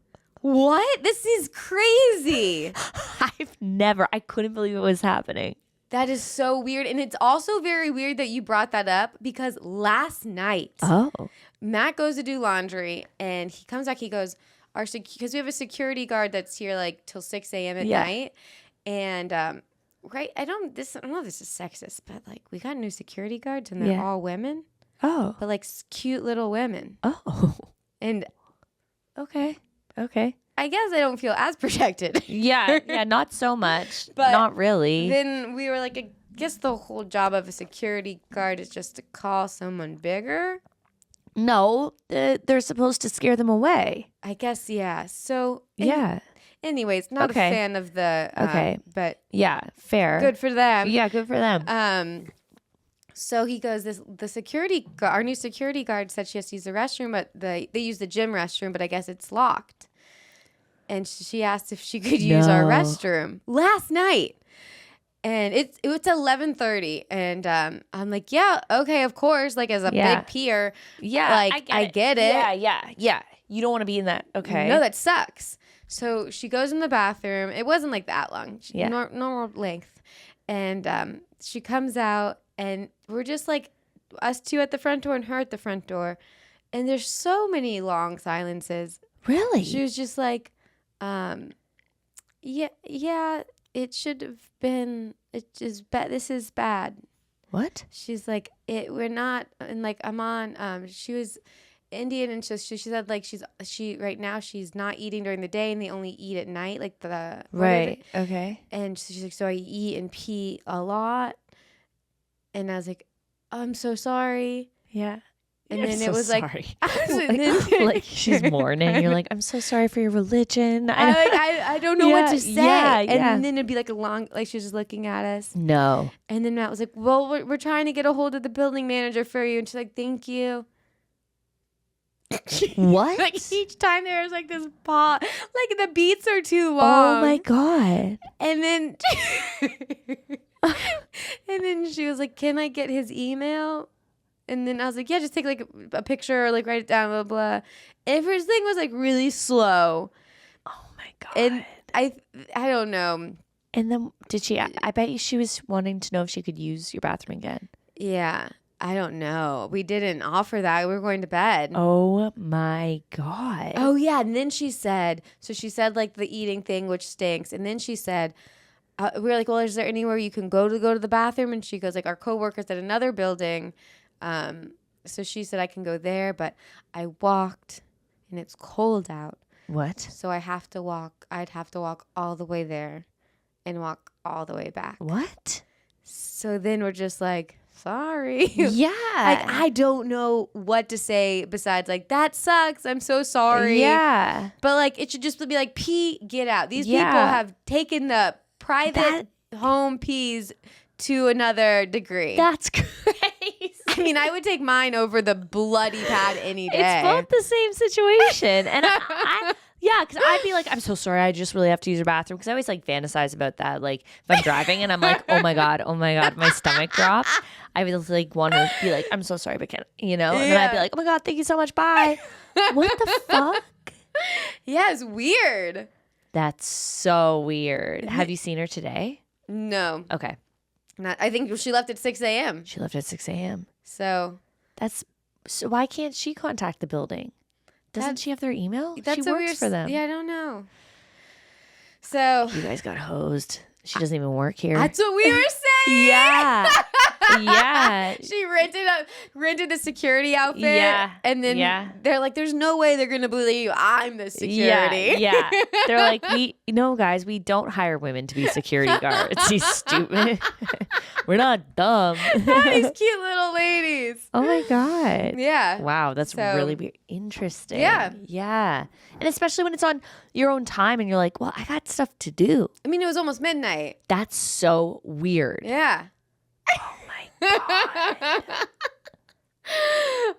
What? This is crazy. I couldn't believe it was happening. That is so weird. And it's also very weird that you brought that up because last night, Matt goes to do laundry and he comes back. He goes, because we have a security guard that's here like till 6 a.m. at night. And right. I don't know if this is sexist, but like we got new security guards and they're all women, Oh. but like cute little women. Oh. And Okay. I guess I don't feel as protected. Yeah, not so much. But not really. Then we were like, I guess the whole job of a security guard is just to call someone bigger. No, they're supposed to scare them away. I guess, yeah. So, Yeah. anyways, not a fan of the, but yeah, fair. good for them. Yeah, good for them. So he goes, our new security guard said she has to use the restroom, but they use the gym restroom, but I guess it's locked. And she asked if she could use our restroom last night. And it's 11:30, and I'm like, yeah, okay, of course, like as a big peer, like I get it. Yeah. You don't want to be in that. Okay. No, that sucks. So she goes in the bathroom. It wasn't like that long, normal length, and she comes out, and we're just like us two at the front door and her at the front door, and there's so many long silences. Really? She was just like, yeah. It should have been. This is bad. What? She's like, we're not, and like I'm on. She was Indian, and she said like she right now she's not eating during the day, and they only eat at night, like the right. Okay. And she's like, so I eat and pee a lot, and I was like, I'm so sorry. Yeah. And then it was sorry. like, like she's mourning. You're like, I'm so sorry for your religion. I don't know what to say. Yeah. And then it'd be like a long, like she was just looking at us. No. And then Matt was like, well, we're trying to get a hold of the building manager for you. And she's like, thank you. What? Like each time there was like this pause, like the beats are too long. Oh my God. And then, and then she was like, can I get his email? And then I was like, yeah, just take like a picture or like write it down, blah, blah. And her thing was like really slow. Oh my God. And I don't know. And then did she, I bet you she was wanting to know if she could use your bathroom again. Yeah. I don't know. We didn't offer that. We were going to bed. Oh my God. Oh yeah. And then she said like the eating thing, which stinks. And then she said, we were like, well, is there anywhere you can go to the bathroom? And she goes like, our coworkers at another building. So she said I can go there, but I walked and it's cold out. What? So I'd have to walk all the way there and walk all the way back. What? So then we're just like, sorry. Yeah. Like I don't know what to say besides like, that sucks. I'm so sorry. Yeah. But like it should just be like, pee, get out. These people have taken the private home pees to another degree. That's crazy. I mean, I would take mine over the bloody pad any day. It's both the same situation. And because I'd be like, I'm so sorry. I just really have to use your bathroom. Because I always like fantasize about that. Like if I'm driving and I'm like, oh my God, my stomach drops. I would like want to be like, I'm so sorry, but can't, And then I'd be like, oh my God, thank you so much. Bye. What the fuck? Yeah, it's weird. That's so weird. Have you seen her today? No. Okay. I think she left at 6 a.m. She left at 6 a.m. So why can't she contact the building? Doesn't she have their email? She works for them. Yeah, I don't know. So you guys got hosed. She doesn't even work here. That's what we were saying. Yeah. Yeah. She rented the security outfit. Yeah. And then they're like, there's no way they're going to believe I'm the security. Yeah. They're like, guys, we don't hire women to be security guards. These stupid. We're not dumb. These cute little ladies. Oh my God. Yeah. Wow. That's really weird. Interesting. Yeah. Yeah. And especially when it's on your own time and you're like, well, I got stuff to do. I mean, it was almost midnight. That's so weird. Yeah. Oh my God.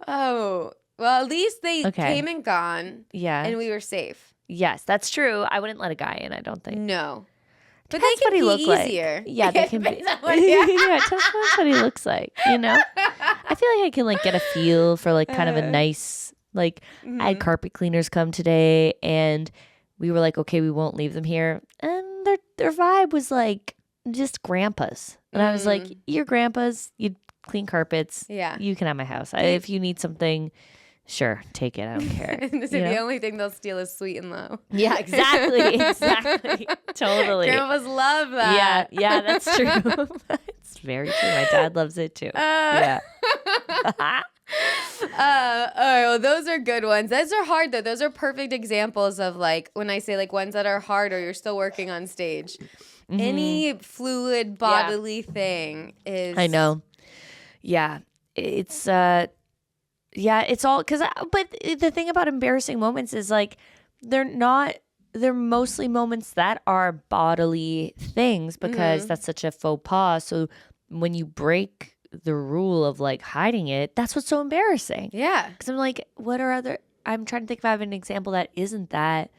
Oh, well, at least they came and gone. Yeah. And we were safe. Yes, that's true. I wouldn't let a guy in, I don't think. No. But Depends they can what be he looks easier. like. Yeah, they can be. Yeah. Yeah, tell us what he looks like, I feel like I can like get a feel for like kind of a nice, like I had carpet cleaners come today and we were like, okay, we won't leave them here. And their vibe was like just grandpas. And I was like, you're grandpas, you clean carpets. Yeah. You can have my house. If you need something, Sure, take it. I don't care. The only thing they'll steal is sweet and low. Yeah, exactly. Totally. Grandpas love that. Yeah, that's true. It's very true. My dad loves it too. Yeah. All right, well, those are good ones. Those are hard though. Those are perfect examples of like when I say like ones that are hard or you're still working on stage. Mm-hmm. Any fluid bodily thing is. I know. Yeah, it's it's all because. But the thing about embarrassing moments is like they're mostly moments that are bodily things because that's such a faux pas. So when you break the rule of like hiding it, that's what's so embarrassing. Yeah. Because I'm like, I'm trying to think if I have an example that isn't that,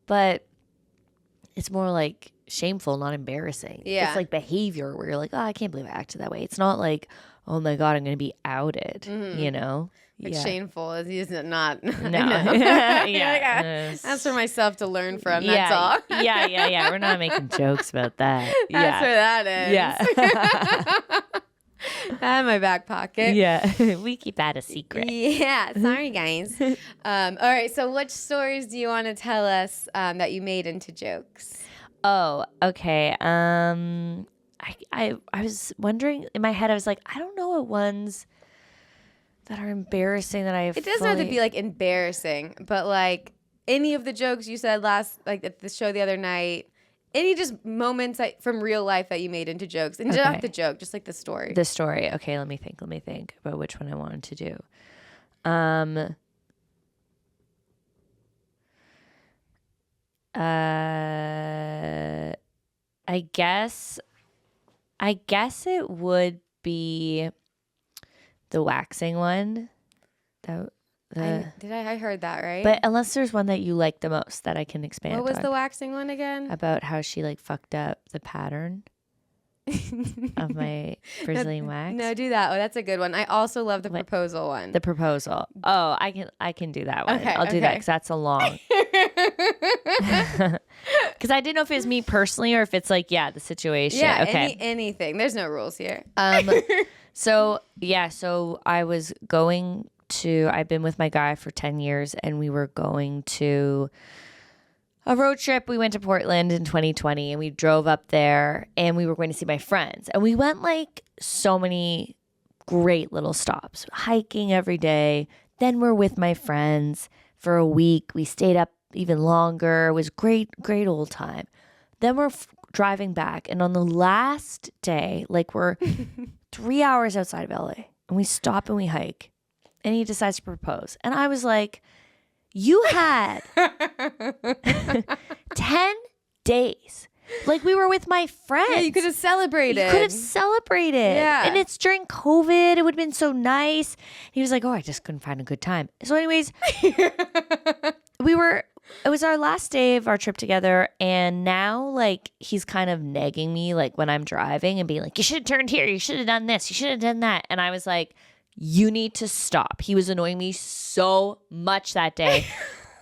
but it's more like shameful, not embarrassing. Yeah. It's like behavior where you're like, oh, I can't believe I acted that way. It's not like, oh my God, I'm going to be outed, you know? It's shameful. It's not. No. That's for myself to learn from. That's all. Yeah. We're not making jokes about that. That's where that is. Yeah. In my back pocket. Yeah. We keep that a secret. Yeah. Sorry, guys. All right. So which stories do you want to tell us that you made into jokes? Oh, okay. I was wondering in my head, I was like, I don't know what ones that are embarrassing that I have. It doesn't have to be like embarrassing, but like any of the jokes you said like at the show the other night, any just moments from real life that you made into jokes. And not the joke, just like the story. The story. Okay, let me think about which one I wanted to do. I guess it would be the waxing one. I heard that, right? But unless there's one that you like the most that I can expand on. What was the waxing one again? About how she like fucked up the pattern of my Brazilian wax. No, do that. Oh, that's a good one. I also love the proposal one. The proposal. Oh, I can do that one. Okay, I'll do that because that's a long. Because I didn't know if it was me personally or if it's like the situation. Yeah, okay. Anything. There's no rules here. So I was going to. I've been with my guy for 10 years, and we were going to a road trip. We went to Portland in 2020 and we drove up there and we were going to see my friends. And we went like so many great little stops, hiking every day. Then we're with my friends for a week. We stayed up even longer. It was great old time. Then we're driving back. And on the last day, like we're 3 hours outside of LA and we stop and we hike and he decides to propose. And I was like, you had 10 days. Like we were with my friends. Yeah, you could have celebrated. Yeah. And it's during COVID. It would have been so nice. He was like, oh, I just couldn't find a good time. So anyways, it was our last day of our trip together. And now like he's kind of nagging me like when I'm driving and being like, you should have turned here. You should have done this. You should have done that. And I was like, you need to stop. He was annoying me so much that day.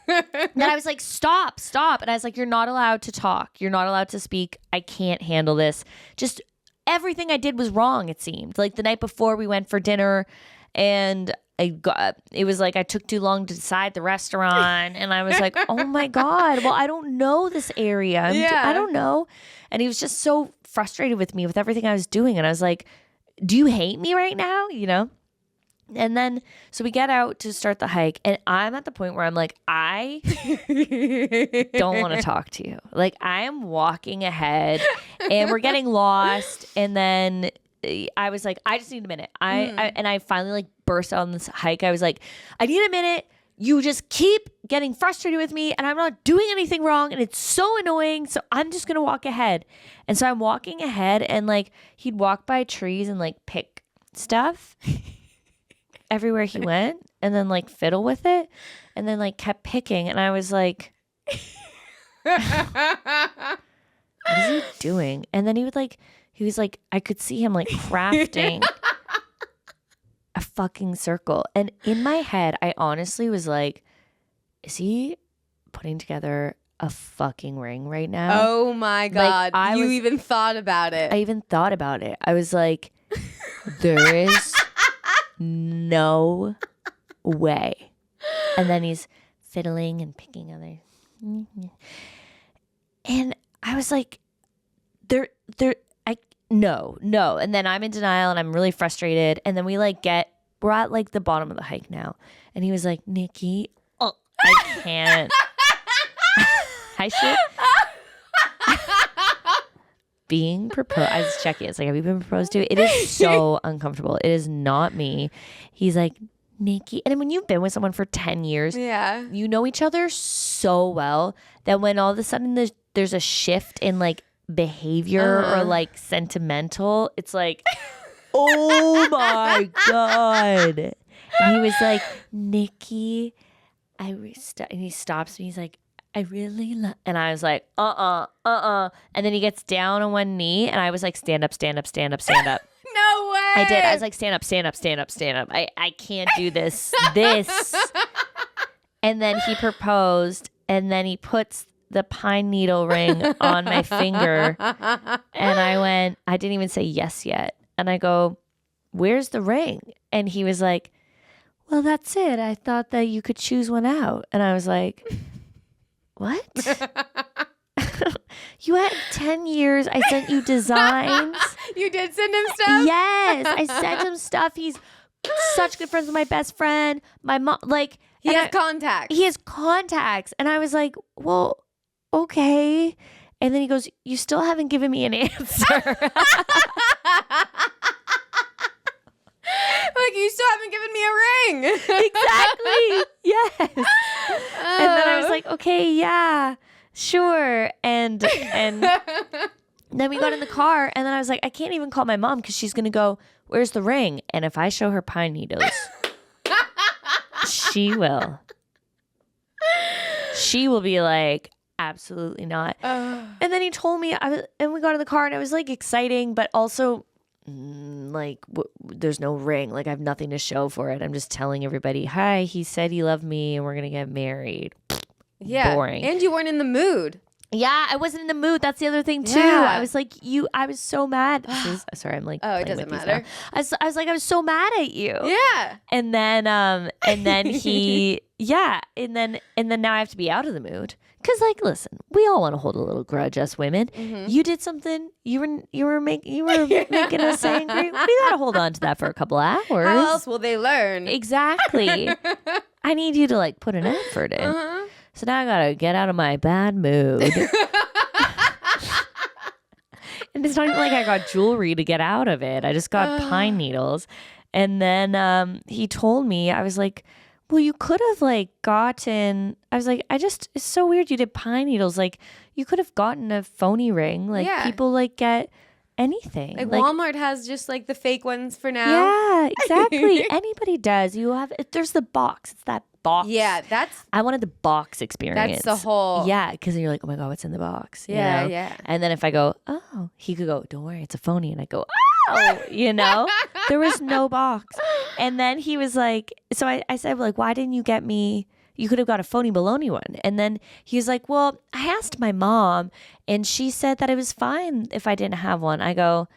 Then I was like, stop. And I was like, you're not allowed to talk. You're not allowed to speak. I can't handle this. Just everything I did was wrong, it seemed. Like the night before we went for dinner and it was like I took too long to decide the restaurant. And I was like, oh my God, well, I don't know this area. I don't know. And he was just so frustrated with me with everything I was doing. And I was like, do you hate me right now? You know? And then, so we get out to start the hike and I'm at the point where I'm like, I don't want to talk to you. Like I am walking ahead and we're getting lost. And then I was like, I just need a minute. I finally like burst out on this hike. I was like, I need a minute. You just keep getting frustrated with me and I'm not doing anything wrong. And it's so annoying. So I'm just going to walk ahead. And so I'm walking ahead and like he'd walk by trees and like pick stuff everywhere he went and then like fiddle with it and then like kept picking. And I was like, what is he doing? And then he was like, I could see him like crafting a fucking circle. And in my head, I honestly was like, is he putting together a fucking ring right now? Oh my God. Like, you even thought about it. I even thought about it. I was like, there is no way And then he's fiddling and picking other. And I was like, no. And then I'm in denial and I'm really frustrated. And then we're at like the bottom of the hike now. And he was like, Nikki, I can't. I should. Being proposed, I was checking. It's like, have you been proposed to? It is so uncomfortable. It is not me. He's like, Nikki. And when you've been with someone for 10 years, you know each other so well that when all of a sudden there's a shift in like behavior or like sentimental, it's like, oh my God. And he was like, Nikki, and he stops me. He's like, I really love, and I was like, and then he gets down on one knee, and I was like, stand up. No way. I did. I was like, stand up. I can't do this. And then he proposed, and then he puts the pine needle ring on my finger, and I didn't even say yes yet. And I go, where's the ring? And he was like, well, that's it. I thought that you could choose one out. And I was like, what? You had 10 years. I sent you designs. You did send him stuff? Yes. I sent him stuff. He's such good friends with my best friend. My mom, like. He has contacts. He has contacts. And I was like, well, okay. And then he goes, you still haven't given me an answer. Like, you still haven't given me a ring. Exactly. Yes. And then I was like, okay, yeah, sure. And then we got in the car, and then I was like, I can't even call my mom because she's going to go, where's the ring? And if I show her pine needles, she will be like, absolutely not. And then he told me, and we got in the car, and it was like exciting, but also there's no ring. Like, I have nothing to show for it. I'm just telling everybody, hi, he said he loved me and we're going to get married. Yeah. Boring. And you weren't in the mood. Yeah, I wasn't in the mood. That's the other thing too. Yeah. I was like, I was so mad. Sorry, I'm like, oh, it doesn't matter. I was like, I was so mad at you. Yeah. And then he, and then now I have to be out of the mood. Cause like, listen, we all want to hold a little grudge, us women. Mm-hmm. You did something. You were making us angry. We gotta hold on to that for a couple hours. How else will they learn? Exactly. I need you to like put an effort in. Uh-huh. So now I gotta get out of my bad mood. And it's not even like I got jewelry to get out of it. I just got pine needles. And then he told me, I was like, well, you could have like gotten, I was like, it's so weird you did pine needles. Like, you could have gotten a phony ring. Like, people like get anything. Like Walmart has just like the fake ones for now. Yeah, exactly. Anybody does. There's the box. It's that box. Yeah, I wanted the box experience. That's the whole. Yeah, because then you're like, oh my God, what's in the box? Yeah, you know? yeah. And then if I go, oh, he could go, don't worry, it's a phony. And I go, oh, there was no box. And then he was like, so I said, like, why didn't you get me? You could have got a phony baloney one. And then he was like, well, I asked my mom and she said that it was fine if I didn't have one. I go,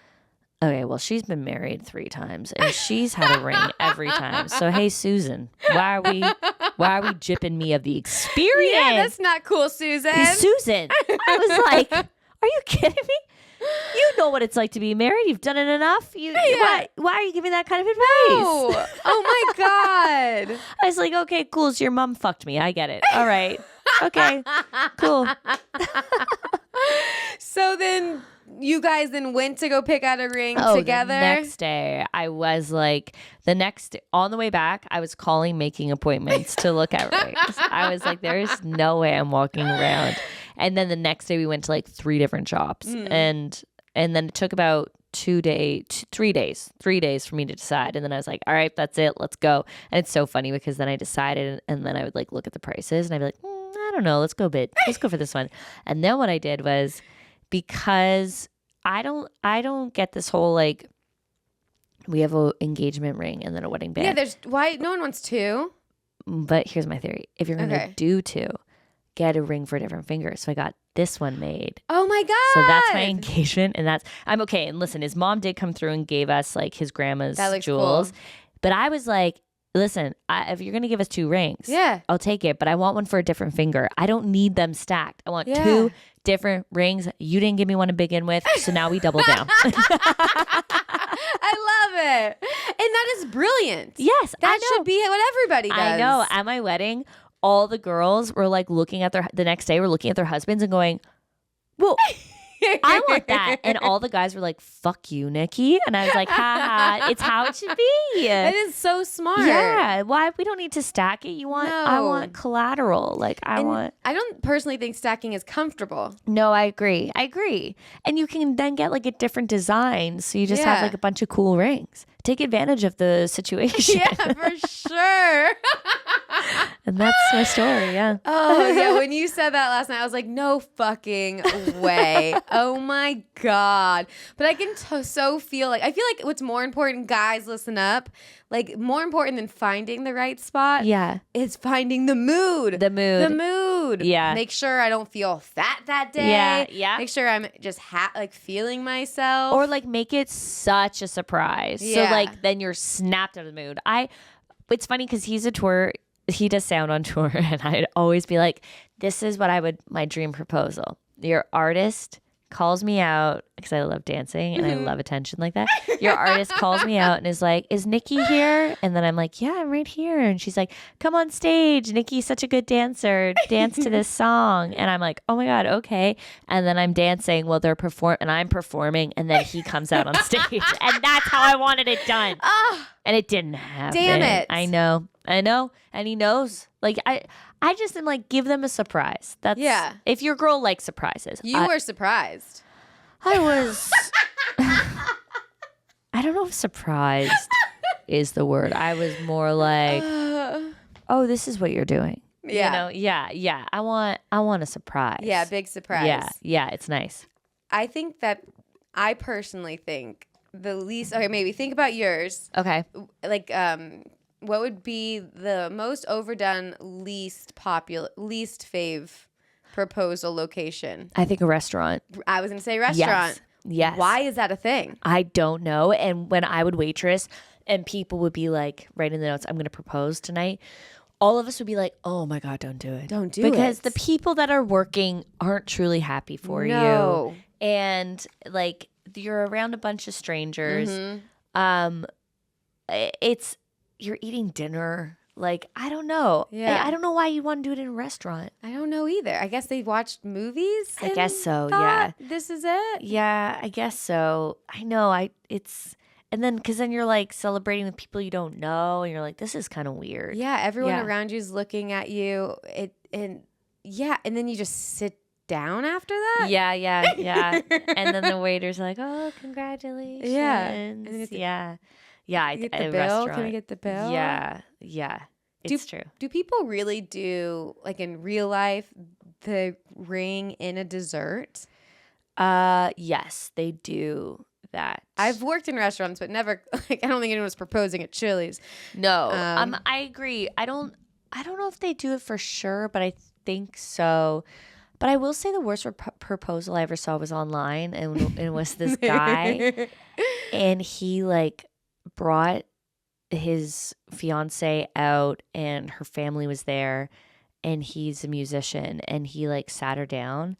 okay, well, she's been married 3 times and she's had a ring every time. So, hey, Susan, why are we gypping me of the experience? Yeah, that's not cool, Susan. Susan, I was like, are you kidding me? You know what it's like to be married. You've done it enough. Why are you giving that kind of advice? No. Oh my God. I was like, okay, cool. So your mom fucked me. I get it. All right. Okay. Cool. So then you guys went to go pick out a ring together? The next day, I was like, on the way back, I was making appointments to look at rings. I was like, there's no way I'm walking around. And then the next day we went to like 3 different shops and then it took about 3 days for me to decide. And then I was like, all right, that's it. Let's go. And it's so funny because then I decided and then I would like look at the prices and I'd be like, I don't know. Let's go for this one. And then what I did was, because I don't get this whole like, we have an engagement ring and then a wedding band. Yeah, why no one wants 2? But here's my theory. If you're going to do 2, get a ring for different fingers. So I got this one made. Oh my God. So that's my engagement and I'm okay. And listen, his mom did come through and gave us like his grandma's jewels. Cool. But I was like, listen, if you're going to give us 2 rings, Yeah. I'll take it. But I want one for a different finger. I don't need them stacked. I want 2 different rings. You didn't give me one to begin with. So now we double down. I love it. And that is brilliant. Yes. That should be what everybody does. I know. At my wedding, all the girls were like looking at the next day, were looking at their husbands and going, well, I want that. And all the guys were like, fuck you, Nikki. And I was like, ha, it's how it should be. It is so smart. Yeah. Why? We don't need to stack it. I want collateral. Like I don't personally think stacking is comfortable. No, I agree. And you can then get like a different design. So you just have like a bunch of cool rings. Take advantage of the situation. Yeah, for sure. And that's my story. Yeah. Oh, yeah. When you said that last night, I was like, no fucking way. Oh my God. But I can so feel like, I feel like what's more important, guys, listen up. Like more important than finding the right spot. Yeah. Is finding the mood. The mood. Yeah. Make sure I don't feel fat that day. Yeah. Yeah. Make sure I'm just like feeling myself. Or like make it such a surprise. Yeah. So like then you're snapped out of the mood. It's funny because he does sound on tour, and I'd always be like, this is what my dream proposal. Your artist calls me out because I love dancing and I love attention like that. Your artist calls me out and is like, is Nikki here? And then I'm like, yeah, I'm right here. And she's like, come on stage. Nikki's such a good dancer. Dance to this song. And I'm like, oh my God, okay. And then I'm dancing while they're and I'm performing, and then he comes out on stage. And that's how I wanted it done. And it didn't happen. Damn it. I know. And he knows. Like I just am like, give them a surprise. That's if your girl likes surprises. You were surprised. I was I don't know if surprised is the word. I was more like, oh, this is what you're doing. Yeah. You know? Yeah. I want a surprise. Yeah, big surprise. Yeah, it's nice. I personally think the least, okay, maybe think about yours. Okay. Like, what would be the most overdone, least fave proposal location? I think a restaurant. I was going to say restaurant. Yes. Why is that a thing? I don't know. And when I would waitress and people would be like, writing the notes, I'm going to propose tonight, all of us would be like, oh my God, don't do it. Don't do it. Because the people that are working aren't truly happy for you. And like, you're around a bunch of strangers. Mm-hmm. You're eating dinner. Like, I don't know. Yeah. I don't know why you want to do it in a restaurant. I don't know either. I guess they watched movies. I guess so. Yeah. This is it. Yeah, I guess so. I know. And then, because then you're like celebrating with people you don't know, and you're like, this is kind of weird. Yeah, everyone around you is looking at you. And then you just sit down after that. Yeah. And then the waiter's like, oh, congratulations. Yeah. Yeah. Get the bill? Can we get the bill? Yeah. It's true. Do people really do, like in real life, the ring in a dessert? Yes, they do that. I've worked in restaurants, but never. Like, I don't think anyone was proposing at Chili's. No, I agree. I don't know if they do it for sure, but I think so. But I will say the worst proposal I ever saw was online, and it was this guy, and he like brought his fiance out, and her family was there, and he's a musician, and he like sat her down,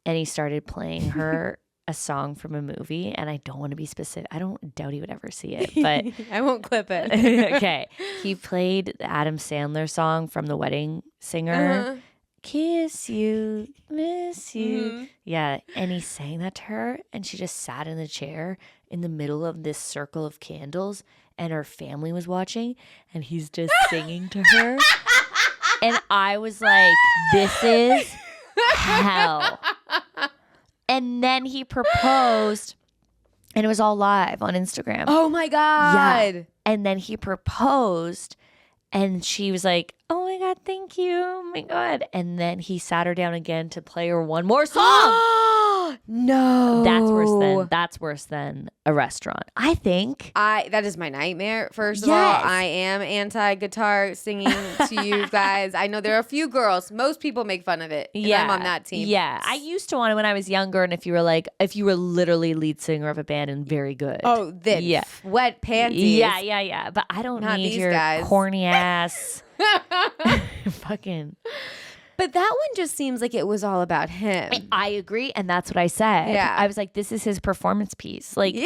and he started playing her a song from a movie, and I don't want to be specific. I don't doubt he would ever see it, but I won't clip it. Okay, he played the Adam Sandler song from The Wedding Singer. Kiss you, miss you. Mm-hmm. Yeah. And he sang that to her, and she just sat in the chair in the middle of this circle of candles, and her family was watching, and he's just singing to her. And I was like, this is hell. And then he proposed, and it was all live on Instagram. Oh my God. Yeah. And then he proposed, and she was like, oh my God, thank you. Oh my God. And then he sat her down again to play her one more song. No. That's worse than a restaurant, I think. That is my nightmare. First of all, I am anti-guitar singing to you guys. I know there are a few girls. Most people make fun of it. And I'm on that team. Yeah. I used to want it when I was younger, and if you were literally lead singer of a band and very good. Oh, then wet panties. Yeah. But I don't Not need these your guys. corny ass fucking. But that one just seems like it was all about him. I agree, and that's what I said. Yeah. I was like, this is his performance piece. Like,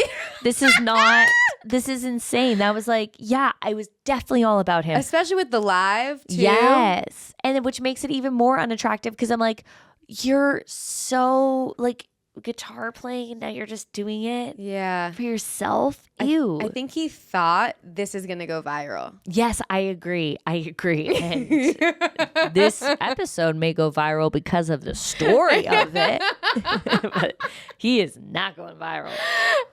this is insane. That was like, it was definitely all about him. Especially with the live, too. Yes. And which makes it even more unattractive because I'm like, you're so, like, guitar playing, now you're just doing it for yourself. Ew. I think he thought this is gonna go viral. Yes, I agree. And this episode may go viral because of the story of it. But he is not going viral.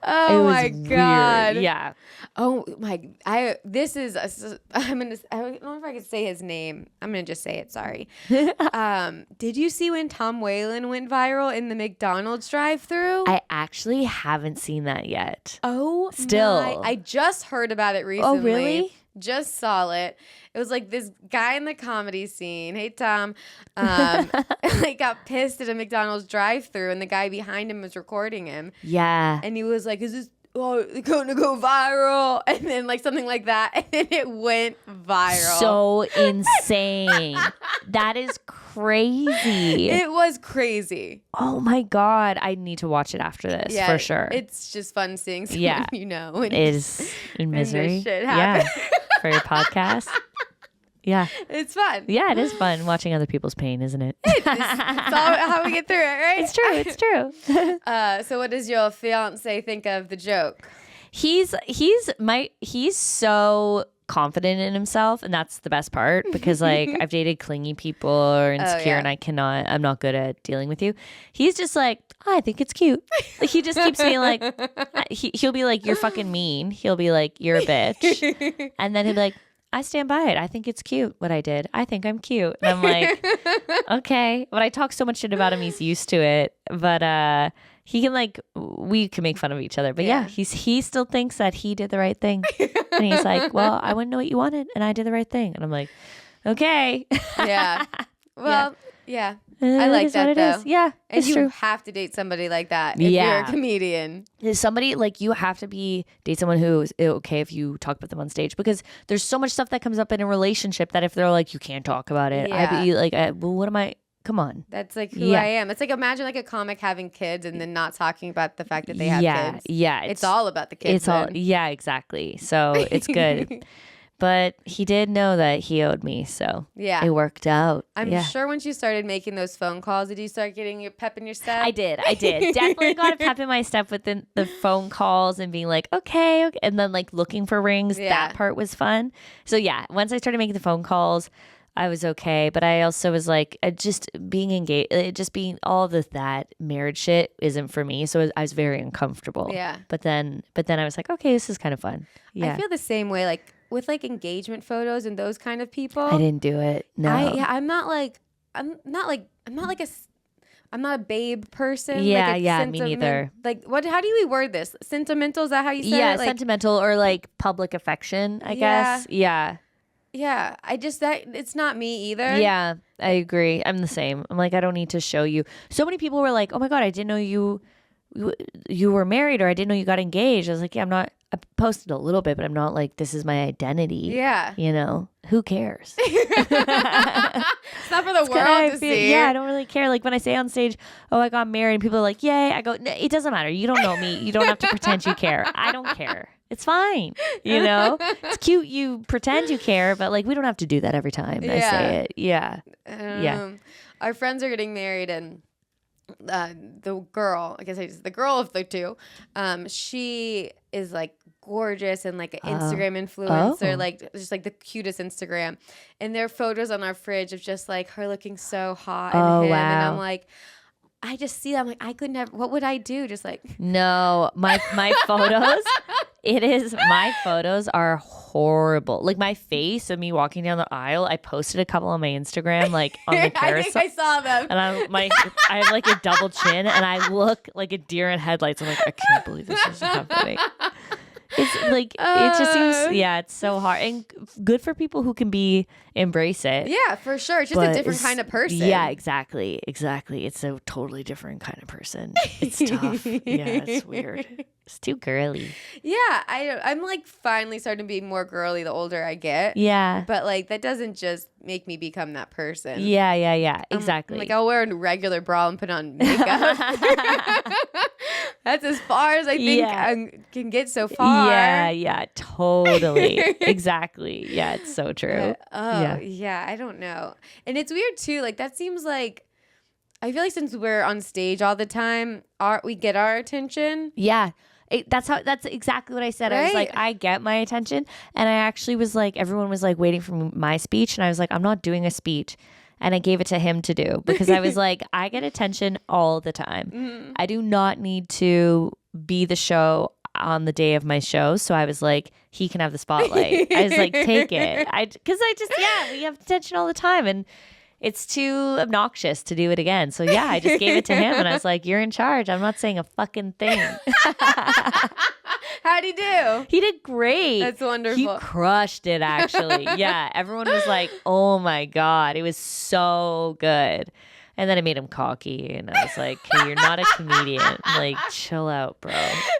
Oh my God. Weird. Yeah. Oh my, I don't know if I could say his name. I'm gonna just say it, sorry. Did you see when Tom Whalen went viral in the McDonald's drive-thru? I actually haven't seen that yet. Oh, still. I just heard about it recently. Oh, really? Just saw it. It was like this guy in the comedy scene. Hey, Tom. Like got pissed at a McDonald's drive-thru, and the guy behind him was recording him. Yeah. And he was like, "Is this going to go viral?" And then like something like that, and then it went viral. So insane. That is crazy. It was crazy. Oh my God. I need to watch it after this for sure. It's just fun seeing someone you know. It is in misery. This shit happens. For your podcast. Yeah. It's fun. Yeah, it is fun watching other people's pain, isn't it? It's all how we get through it, right? It's true. So what does your fiance think of the joke? He's so confident in himself, and that's the best part because like I've dated clingy people or insecure and I'm not good at dealing with you. He's just like, I think it's cute. Like, he just keeps being like, he'll be like, you're fucking mean. He'll be like, you're a bitch. And then he'll be like, I stand by it. I think it's cute what I did. I think I'm cute. And I'm like, okay. But I talk so much shit about him. He's used to it. But he can like, we can make fun of each other. But he still thinks that he did the right thing. And he's like, well, I wouldn't know what you wanted. And I did the right thing. And I'm like, okay. Yeah. Well, yeah. I like that though. Yeah. And you true. have to date somebody like that if you're a comedian. Somebody like you have to date someone who is okay if you talk about them on stage because there's so much stuff that comes up in a relationship that if they're like, you can't talk about it. I'd be like, well, what am I? Come on. That's like who I am. It's like imagine like a comic having kids and then not talking about the fact that they have kids. Yeah. It's all about the kids. Exactly. So it's good. But he did know that he owed me, so it worked out. I'm sure once you started making those phone calls, did you start getting your pep in your step? I did. Definitely got a pep in my step with the phone calls and being like, okay. And then like looking for rings. Yeah. That part was fun. So yeah, once I started making the phone calls, I was okay. But I also was like, just being engaged, just being all of that marriage shit isn't for me. So I was very uncomfortable. Yeah. But then I was like, okay, this is kind of fun. Yeah. I feel the same way. Like, with like engagement photos and those kind of people. I didn't do it. No. I'm not a babe person. Yeah, me neither. Like how do we word this? Sentimental, is that how you say it? Yeah, sentimental or like public affection, I guess. Yeah. Yeah. It's not me either. Yeah, I agree. I'm the same. I'm like, I don't need to show you. So many people were like, oh my God, I didn't know you were married or I didn't know you got engaged. I was like, yeah, I posted a little bit, but I'm not like, this is my identity. Yeah. You know, who cares? It's not for the world to see. Yeah, I don't really care. Like when I say on stage, oh, I got married, and people are like, yay. I go, it doesn't matter. You don't know me. You don't have to pretend you care. I don't care. It's fine. You know, it's cute. You pretend you care, but like, we don't have to do that every time I say it. Yeah. Our friends are getting married and the girl, I guess the girl of the two, she is like gorgeous and like an Instagram influencer, like just like the cutest Instagram. And there are photos on our fridge of just like her looking so hot and him. Wow. And I'm like, I just see that. I'm like, I could never, what would I do? Just like, no, my photos, my photos are horrible. Like my face of me walking down the aisle, I posted a couple on my Instagram, like on the carousel. I think I saw them. And I have like a double chin and I look like a deer in headlights. I'm like, I can't believe this is happening. It's like, it just seems, it's so hard. And good for people who can embrace it. Yeah, for sure. It's just a different kind of person. Yeah, exactly. It's a totally different kind of person. It's tough. Yeah, it's weird. It's too girly. Yeah, I'm like finally starting to be more girly the older I get. Yeah. But like that doesn't just make me become that person. Yeah. Exactly. Like I'll wear a regular bra and put on makeup. That's as far as I think I can get so far. Yeah, totally. Exactly. Yeah, it's so true. Yeah, I don't know. And it's weird too. Like that seems like, I feel like since we're on stage all the time, we get our attention. Yeah. That's exactly what I said. Right? I was like, I get my attention. And I actually was like, everyone was like waiting for my speech. And I was like, I'm not doing a speech. And I gave it to him to do because I was like, I get attention all the time. Mm-hmm. I do not need to be the show on the day of my show. So I was like, he can have the spotlight. I was like, take it. We have attention all the time. And it's too obnoxious to do it again. So yeah, I just gave it to him and I was like, you're in charge. I'm not saying a fucking thing. How'd he do? He did great. That's wonderful. He crushed it, actually. Yeah, everyone was like, oh my God, it was so good. And then I made him cocky and I was like, hey, you're not a comedian. Like, chill out, bro.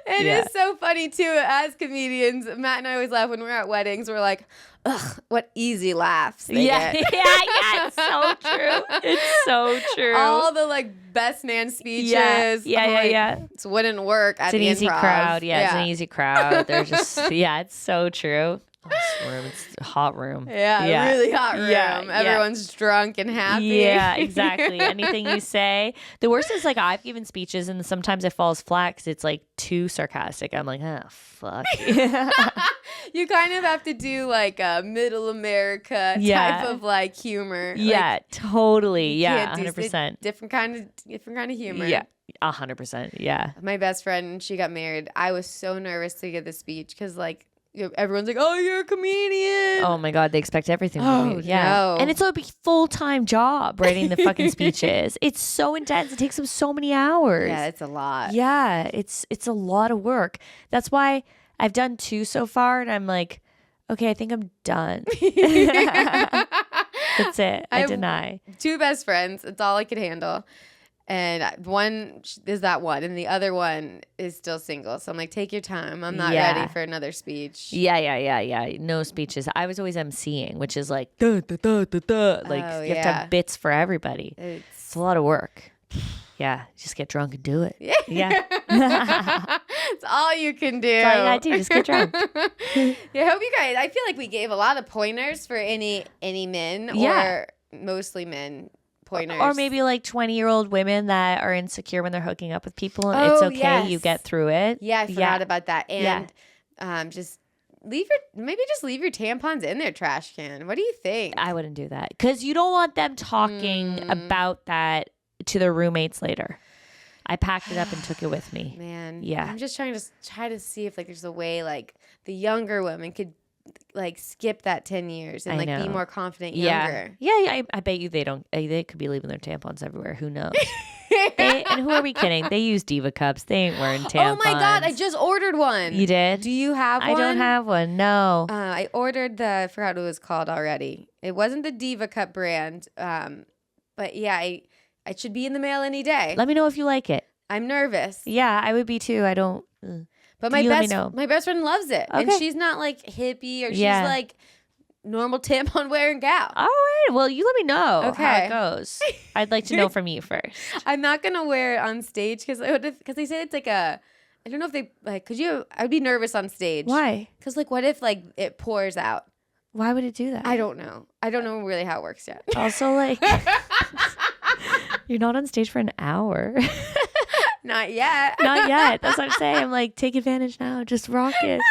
It is so funny too, as comedians. Matt and I always laugh when we're at weddings. We're like, ugh, what easy laughs they get. Yeah, it's so true. It's so true. All the like best man speeches. Yeah. It wouldn't work at the It's an easy Improv. crowd. Yeah, it's an easy crowd. They're just, it's so true. This room, it's a hot room. Yeah, really hot room. Everyone's drunk and happy. Yeah, exactly. Anything you say. The worst is like I've given speeches and sometimes it falls flat because it's like too sarcastic. I'm like, oh, fuck. You kind of have to do like a middle America type of like humor. Yeah, like, totally. Yeah, 100%. Different kind of humor. Yeah. 100%. Yeah. My best friend, she got married. I was so nervous to give the speech because like, everyone's like, oh, you're a comedian. Oh my God, they expect everything from you. Yeah. No. And it's a full-time job writing the fucking speeches. It's so intense. It takes them so many hours. Yeah, it's a lot. Yeah, it's a lot of work. That's why I've done 2 so far and I'm like, okay, I think I'm done. That's it. I deny. 2 best friends. It's all I could handle. And one is that one, and the other one is still single. So I'm like, take your time. I'm not ready for another speech. Yeah. No speeches. I was always emceeing, which is like, like you have to have bits for everybody. It's a lot of work. Yeah, just get drunk and do it. Yeah. It's all you can do. That's all you gotta do. Just get drunk. I hope you guys. I feel like we gave a lot of pointers for any men or mostly men. Pointers. Or maybe like 20-year-old women that are insecure when they're hooking up with people and it's okay. Yes. You get through it. Yeah, I forgot about that. And just leave your tampons in their trash can. What do you think? I wouldn't do that because you don't want them talking about that to their roommates later. I packed it up and took it with me. Man. Yeah. I'm just trying to see if like there's a way like the younger women could like skip that 10 years and like be more confident younger. Yeah. I bet you they could be leaving their tampons everywhere. Who knows? And who are we kidding? They use Diva cups. They ain't wearing tampons. Oh my God, I just ordered one. You did? Do you have one? I don't have one. No. I ordered I forgot what it was called already. It wasn't the Diva cup brand. But yeah, it should be in the mail any day. Let me know if you like it. I'm nervous. Yeah, I would be too. I don't. But my best friend loves it. Okay. And she's not like hippie or she's like normal tampon wearing gal. All right. Well, you let me know how it goes. I'd like to know from you first. I'm not going to wear it on stage because they said it's like I don't know if they like, I'd be nervous on stage. Why? Because like, what if like it pours out? Why would it do that? I don't know. I don't know really how it works yet. Also like, you're not on stage for an hour. Not yet. Not yet. That's what I'm saying. I'm like, take advantage now. Just rock it.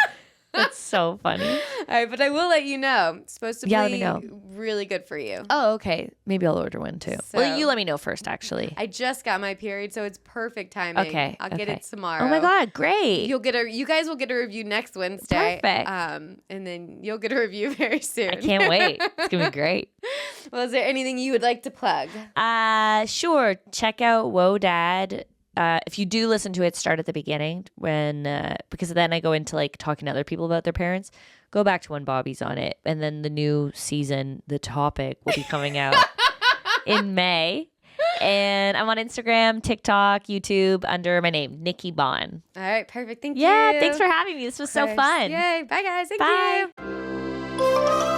That's so funny. All right, but I will let you know. It's supposed to let be me know. really good for you. Oh, okay. Maybe I'll order one too. So- Well, you let me know first, actually. I just got my period, so it's perfect timing. Okay. I'll get it tomorrow. Oh my God, great. You guys will get a review next Wednesday. Perfect. And then you'll get a review very soon. I can't wait. It's gonna be great. Well, is there anything you would like to plug? Sure. Check out Whoa Dad. If you do listen to it, start at the beginning because then I go into like talking to other people about their parents. Go back to when Bobby's on it, and then the new season, The Topic, will be coming out in May. And I'm on Instagram, TikTok, YouTube under my name, Nikki Bon. All right, perfect. Thank you. Yeah, thanks for having me. This was so fun. Yay. Bye, guys. Thank Bye. you.